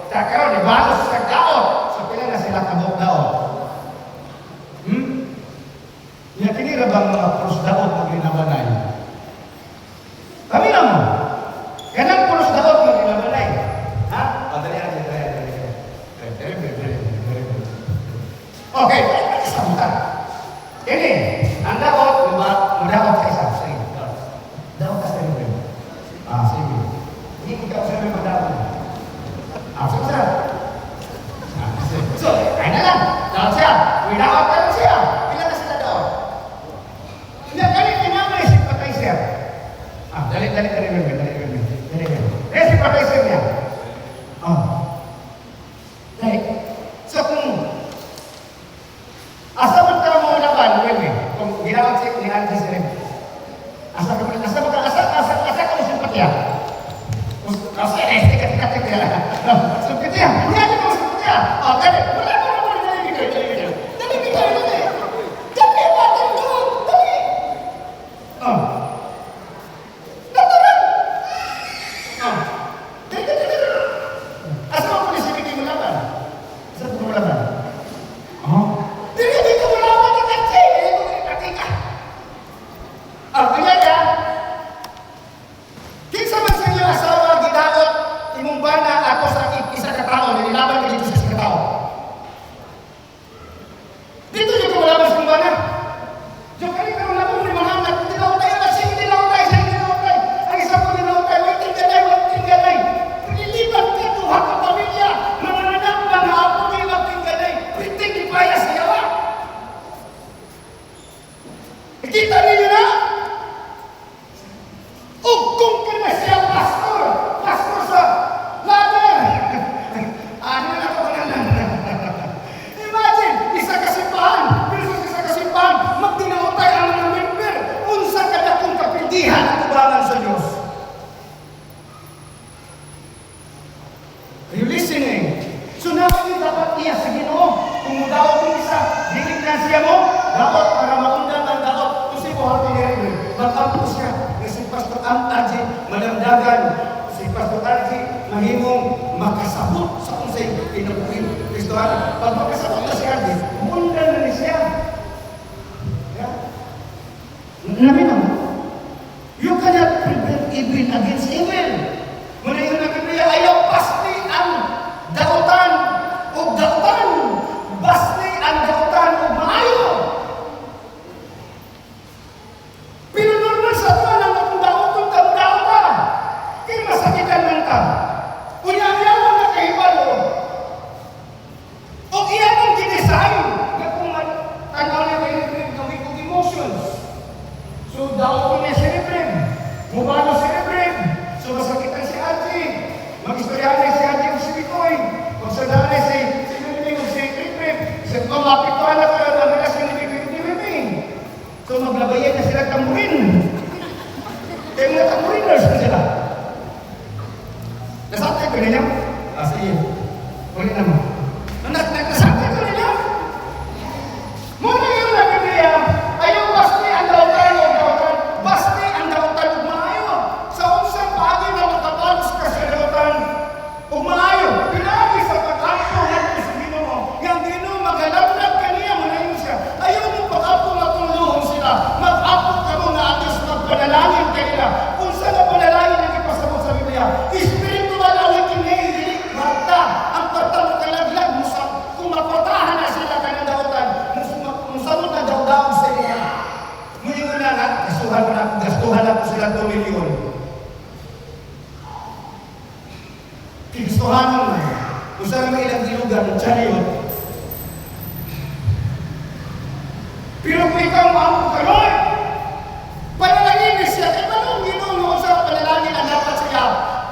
Sa karon, ibalos sa daot. So, pila na sila kabok daot. Nga kinira bang mga pulos daot maglinabanay? Kami na mo. Kanang pulos daot maglinabanay. Ha? Dali. Okay, sabutan. Ini, ang daot, madaot sa isa. Sige. Daot ka sa iyo. Sige. Hindi ikaw sa iyo madaot. Sige. So, ay na lang. Daot siya. Uy, daot ka lang siya. Pila na sila daot. Hindi, galit kinamay si Patay-Sir. Dali. Si Patay-Sir niya. Dali. So, kung asa man ka mo laban, kung ginawag siya ni Angie Sirem. Asa ka mo simpatya. Asa ka kaya. Simpatya. Wala ka mo simpatya. Dali. Kita ninyo na? Kung ka na siya, pastor sa ladder. Ano na ako na. Imagine, isa kasimbahan, magdinautay ang mga member, unsa ka na kung kapildihan at ubangan sa Diyos. Are you listening? So namin dapat iya sa Ginoo. Kung mudawag mo isa, dinig na siya mo, dapat para maundan ang dapat. Kasi mo hati niya rin. Mag-ampo siya. Si Pastor Arji, malamdagan. Si Pastor Arji, mahimong makasabot sa unsay pinabuhin. Kristohan, pag makasabot na si Arji, mundan na ni siya. Namin naman, you cannot prevent evil against evil. Muna yun na Biblia, ayaw pasti ang dautan o dautan. Basti ang dautan o maayo. Kristohanon na. Kung saan may ilang ilugan ng chariot. Pero kung ikaw maamong ka, Lord, panalangin siya, kaya paano ginoo sa panalangin ang dapat siya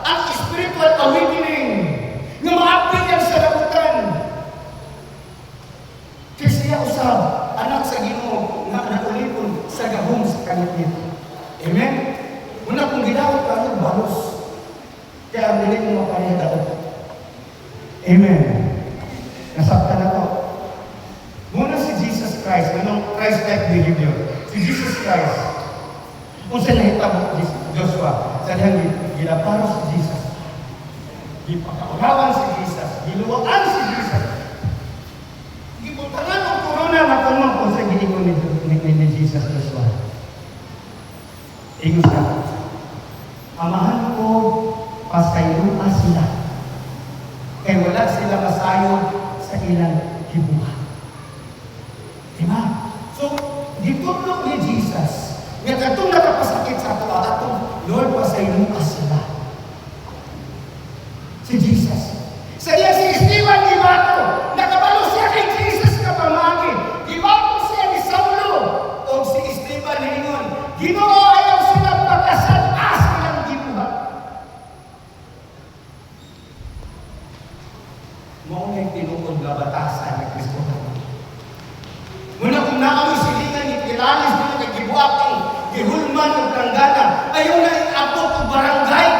ang spiritual awakening na ma-upgrade yan sa labutan. Kasi siya usab, anak sa Ginoo na naulipon sa gahong sa kanit. Amen? Muna kung ginawat ka, balos. Kaya ang biling mo mapahiyadaot. Amen. Nasabta na to. Muna si Jesus Christ, anong Christ-like behavior? Si Jesus Christ, kung saan nahitabo Joshua, sa dihang ginaparo si Jesus. Gipakaulawan si Jesus. Giluwaan si Jesus. Gibutangan ang corona na tanong kung saan giingon ni Jesus Joshua. Ingon siya, amahan ko, pasayloa sila. Kaya wala sila masayod sa ilang hibuhan. Diba? So, ditulog ni Jesus, nga katong nakapasakit sa ato, Lord, pasayloa sila. Si Jesus. Sa iya si Esteban Ibato, nakabalo siya kay Jesus kapamagi. Ibato siya ni Saulo. O si Esteban Ningon, Ginoo ayaw silang pagkasalas silang gibuhat. Mao may tinuod nga batasan ni Kristo. Muna kung naamoy silingan ni Pilalis dito kay gibuhat ang gihulman ng tanggana, ayaw na iabot ang barangay.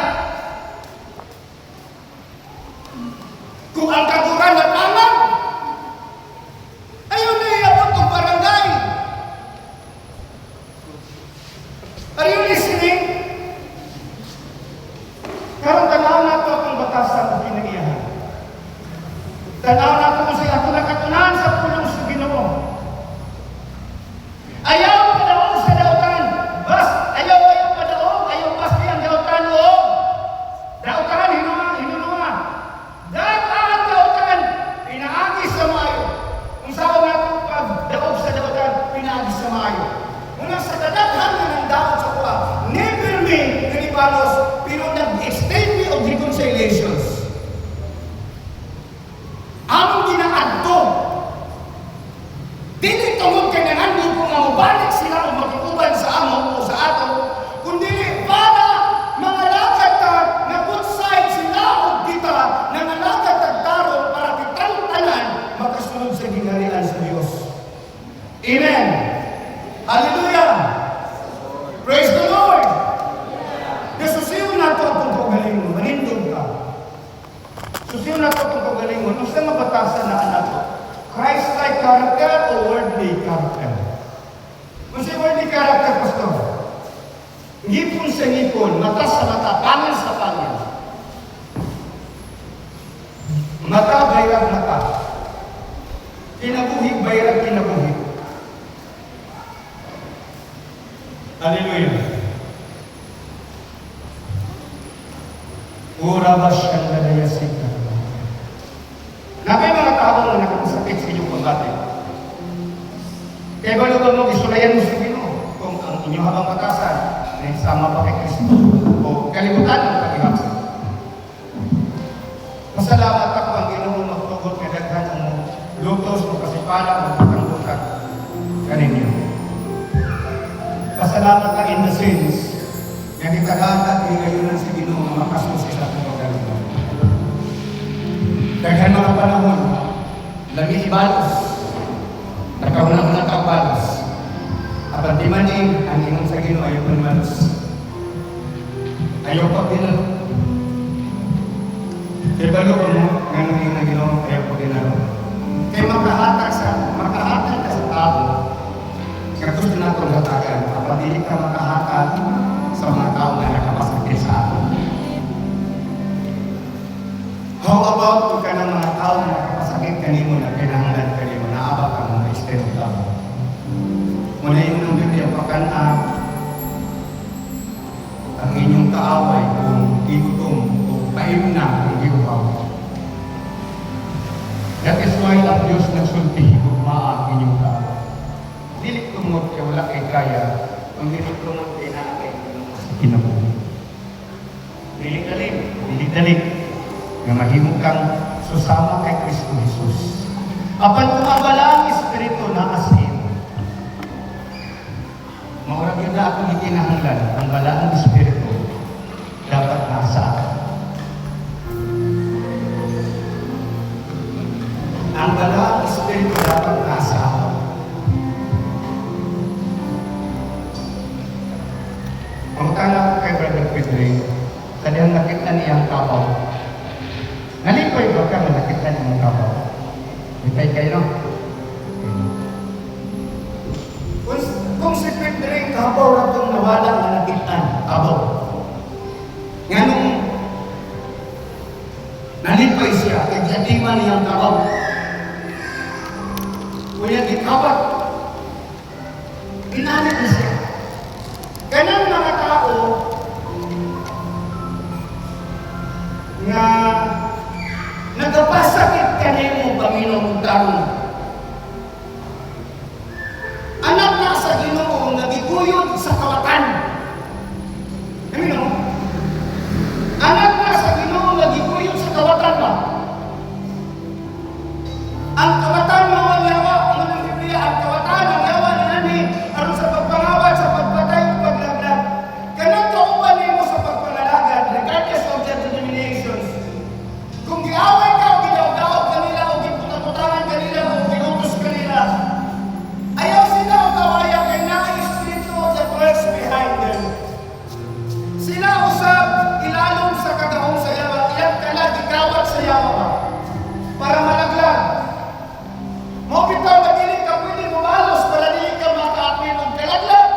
Kung ang kaguran na pangan, ayaw na iabot ang barangay. Are you listening? Karong tanaw na ito ang batasan ng pinaiyahan. Tanaw na ito kung sa'yo ako nakatunan sa pulong sa Ginoo. Ayaw padaog sa dautan. Ayaw padaog. Ayaw basti ang dautan o. Dautan, hinununga. Dautan, pinaagi sa maayo. Kung saan na ito pag-daog sa dautan, pinaagi sa maayo. Muna sa kadaghan na ng daog sa kuha, never me nanibalos, pero nag-extend me of reconciliations. Among ginaadto. Dili tungod kay nanando kung mabalik sila o magkukuban sa amo o sa ato, kundi para mga lakad na good side sila o kita na nalakad tagtaro para kitang tanan makasunod sa gingharian sa Dios. Amen. Hallelujah! Praise the Lord! Nasusiyo na ito itong kagalingon. Manindog ka. Susiyo na ito itong kagalingon. Kung saan mabatasan na anak ko? Christ-like character o worldly character? Kung saan worldly character, Pastor? Ngipon sa ngipon, mata sa mata, pangil sa pangil. Mata, bayrag mata. Kinabuhig, bayrag kinabuhig. Hallelujah. Ura ba siyang ladayasita? Na may mga tao na nakapasakit sa inyong pagkati. Kaya ba mo isulayan mo sa Ginoo kung ang inyong habang batasan na isama pa kay Kristo o kalimutan ng kagihapon. Pasalamat ako ang Ginoo magtugot na daghan ang lutos o kasipala o patanggutan kaninyo. Pasalamat ka in the sense na kitagatan kayunan sa Ginoo na makasusi sa itong pagkalunan. Daghan mga panahon, lami ibalos, nagkahunang kabalos. Apan di maning ang ingon sa Ginoo ayaw panmalos. Ayaw pa ginalo. Kaya balo ko mo, ngayon yung na Ginoo ayaw pa ginalo. Kaya makahatag ka sa tao, kaya gusto na itong hatagan, kapag hindi ka makahatag sa mga tao na nakapasakit sa atin. How about kung ka ng mga tao na nakapasakit kanimo na kinahanglan kanimo, naabak ka mo na-extend ka mo. Muna yung nung Biblia pakana, ang inyong kaaway kung igutom o paim na kung giuhaw. That is why ang Diyos nagsulti, higugma ang inyong kaaway. Dili tumot kaya wala kay kaya, ang dili tumot kay naakay sa kinabuhi. Dili dalik, nga mahimo kang susama kay Kristo Jesus. Apan kung ang balaang espiritu na asin, maurag yun na akong ikinahanglan, ang balaang espiritu dapat nasa akin. Ang balaang espiritu dapat nasa akin. Pangutana ko kay Brother Pedro, taniyang nakita niyang kabaw. Nalipay ba ka na nakita niyang kabaw? Lipay kayo, no? Kung si Pedro kabaw na itong nawala na nakitaan, kabaw. Nga nung nalipay siya, kay Jatiman niyang kabaw. Kuya di kabat, inanit na siya. Ganang mga tao nga nagapasakit kanimo Panginoon karon. Anak na sa Ginoo nagiguyod sa kawatan. Amen no? Anak na sa Ginoo nagiguyod sa kawatan ba? Ang kawatan mo ang yawa, ang Biblia, ang kawatan ang yawa ni ani aron sa pagpangawat, sa pagpatay, paglaglag. Kanang kauban nimo sa pagpangalagad, regardless of their denominations. Kung giaway ka o gidawdaog kanila o giputangan kanila o ginutos kanila, ayaw sila o kawaya kay na-espiritu of the flesh behind them. Sila usab ilalong sa kagahong sa yawa, ilang kala gikawat sa yawa ba? Para malaglag. Mo bitaw na dili ka pwede mabalos para dili ka makaapil og kalaglag.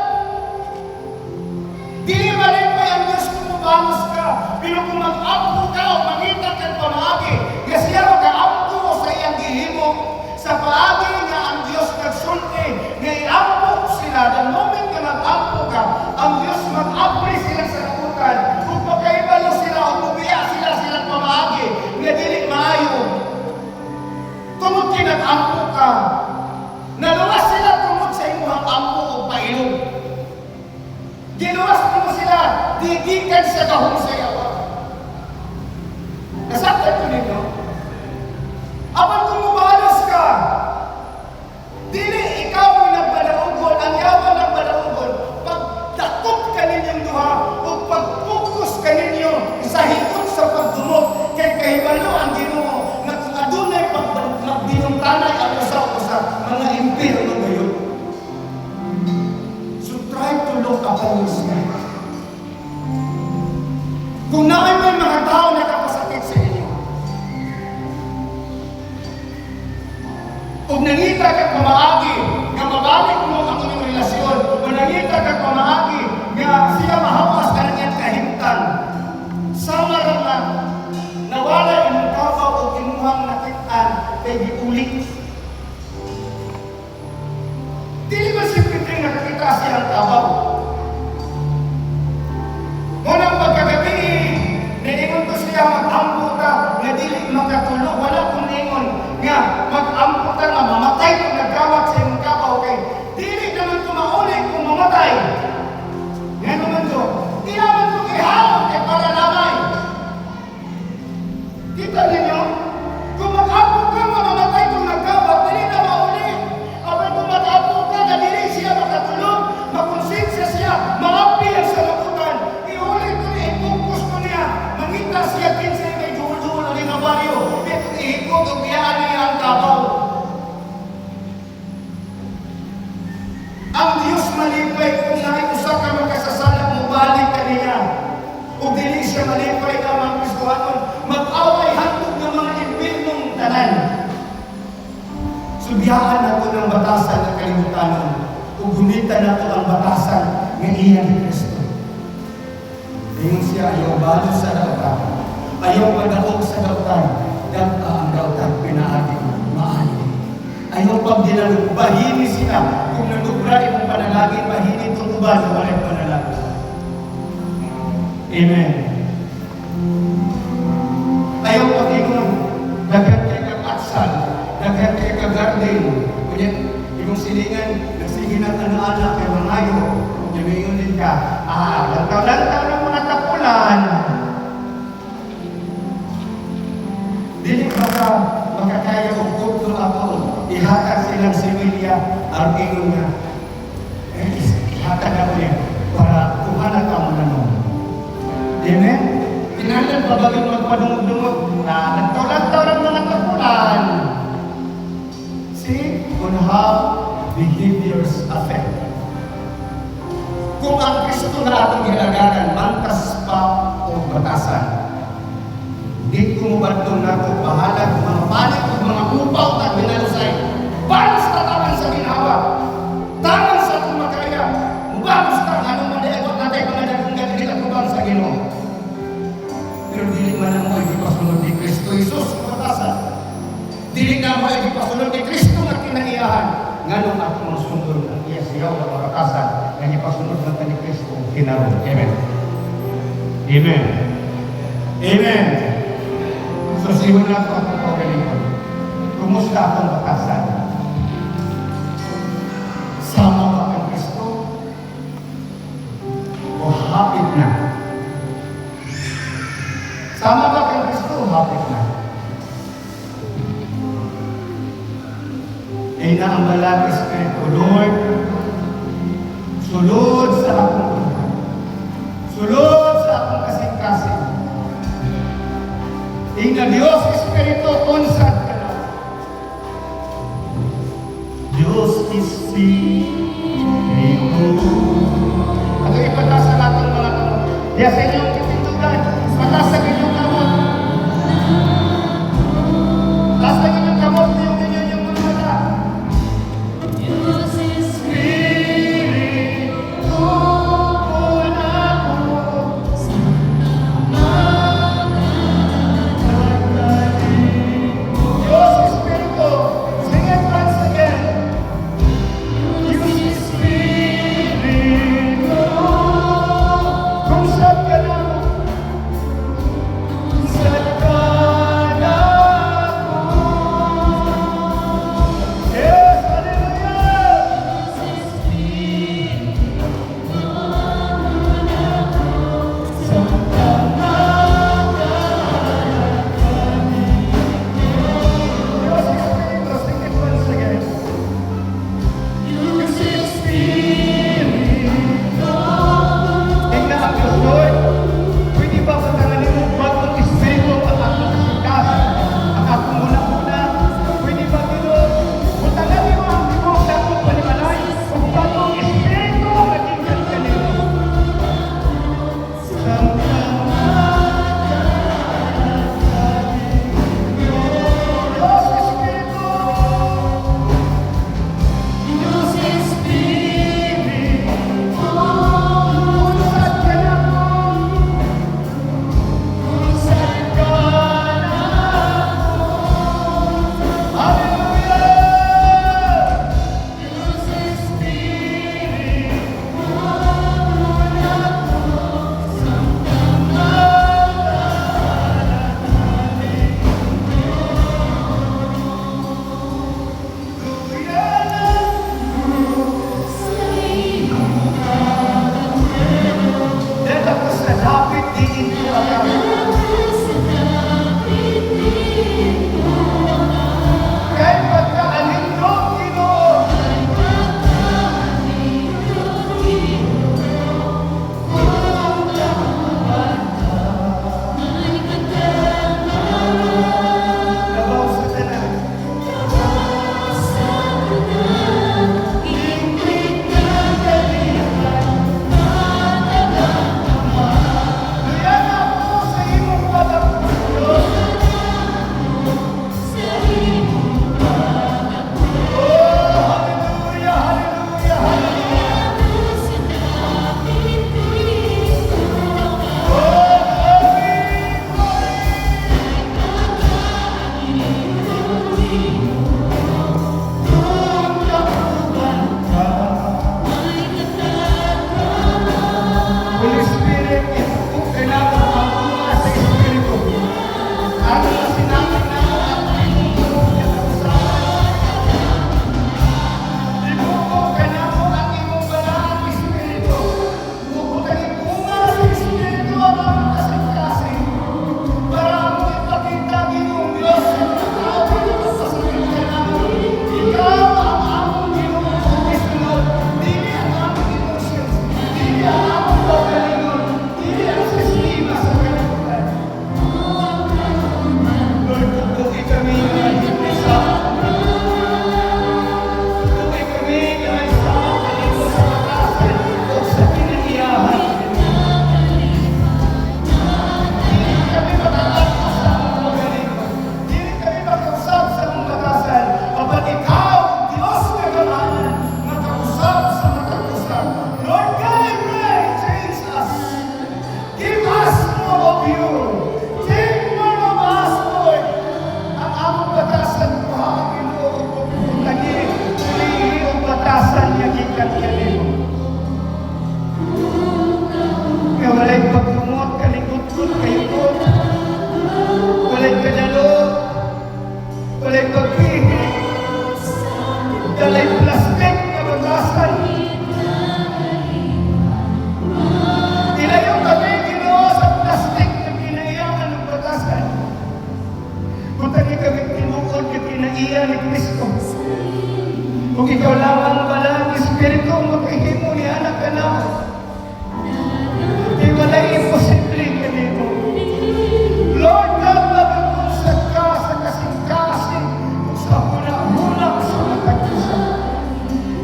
Dili marin pa ang Diyos kung mabalos ka, pero kung mag-ampo ka o mangita kang pamaagi, nga siya mag-aampo sa iyang gihimo, sa paagi nga ang Diyos nagsulti, nga iampo sila, the moment na mag-ampo ka, ang Diyos mag-apri sila sa nakutan, kung pagkaibalo sila o bubiya sila silang pamaagi, nga dili maayo. Tungod kinag-ampo ka, naluwas sila tungod sa imuhang ampo o pailog. Giluwas mo sila, digikan sa gahong sa yawa. Nasaktan ko ninyo? Apan kung mabalos ka, dili ikaw ang nagbalaugol, ang yawa nagbalaugol, pagdakot ka ninyong duha, o pag-focus ka ninyo sa hikot sa pagdumot, kay kahibalo ang Ginoo, na kung adunay magdinungtanay ang usa-usa, mga impero ngayon. So try to look upon yourself. Kung naay may mga tao na kapasakit sa inyo, kung nangita kang pamaagi, nga mabalik mo ang inyong relasyon, kung nangita kang pamaagi, nga siya mahawas ka ng iyang kahimtan, sama rin na nawala yung kabaw o kinuhang nakitaan kay giulit. Dili ba si Pedro nakakita siyang kabaw? Munang pagkagabi, naingon ko siya mag-ampo ka, nga dili makatulog, wala kong naingon, nga mag-ampo ka na mamatay kung nagkawat sa iyong kabaw kay dili naman tumaulit kung mamatay. Nga naman to, di naman to ihawag kay para lamay. Kita ninyo? Kung mag-ampo ka, mamamatay kung nagkawat, dili na maulit. Abay kung mag-ampo ka, na dili siya makatulog, makonsensya siya, maapi ang salakutan. Iulit ko niya, i-focus ko niya, mangita siya, kinsa may duhul-duhul ang mga baryo, ito ihikot o biyaan niya ang kabaw. Ang Diyos malipay kung naiusa ka magkasasala, mubalik ka niya. O dili siya malipay ka mga Kristohanon, mag-away handog ng mga impirnong tanan. Subyaan nato ng batasan ng kalimutanon, o gunitan nato ang batasan ng iya ni Kristo. Ngayon siya ayaw balo sa dautan, ayaw padaog sa dautan, dagta ang dautan pinaagi maayo. Ayaw pag dinalog, bahini sila, kung nalubra imong panalangin, bahini itong uban na walay panalangin. Amen. Ayaw pag ingon, daghan kay kag-atsal, daghan kay kag-garden, kunya, imong silingan, nagsigin ang anak kay mangayo, kung yun din ka, lantaw-lantaw na mga tapulan. makakaya kong kulto ako, ihatag silang similya, argingon nga. Ihatag ako niya para kuhanan ka mo na nun. Amen? Tinalan pa ba yung magpadungog-dungog na nagtawag-tawag ng mga kapulan? See on how behaviors affect. Kung ang Kristo na atong gilagaran, mantas pa o batasan, di ko mabantong na ako, bahala kung mga panik o mga upaw na binalusay. Balas na taman sa ginawa. Taman sa kung makaya. Mubalos ka, anong maniagot natin mga naging gagawin kubang sa Ginoo. Pero dili man na mo ipasunod ni Kristo Jesus sa batasan. Dili na mo ipasunod ni Kristo na kinaiyahan. Nganong ako mga sundol ang iya siyaw na batasan na ipasunod na ni Kristo kinaroon. Amen. Amen. Amen. So, siwan na ito ang pagkakalingkod. Kumusta akong batasan? Sama ba ang Kristo? O hapit na? Sama ba ang Kristo o hapit na? Ay na ang Balang Espiritu, Lord, sulod sa akong buhay. Sulod sa akong kasing-kasing. Inga Diyos Espiritu, unsad ka na. Diyos Espiritu. Ato ipatasa natin mga kamot. Diya sa inyong kitindugan, patasa inyong kamot. Tasa inyong kamot, yung inyong mga mata. Diyos Espiritu,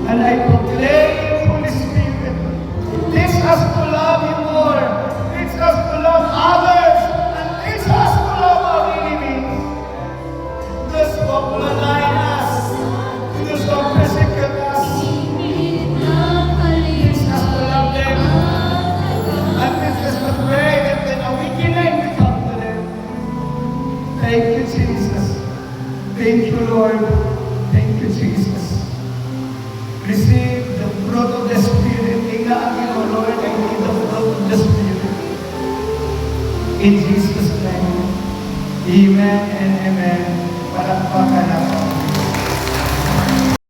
And I proclaim, Holy Spirit, teach us to love you more. Teach us to love others. And teach us to love our enemies. Those who malign us. Those who persecute us. Teach us to love them. And teach us to pray that when a wicked end we come to them. Thank you, Jesus. Thank you, Lord. Thank you, Jesus. Receive the fruit of the Spirit. Tingnan niyo, Lord, I need the fruit of the Spirit. In Jesus' name. Amen and amen. Palakpakan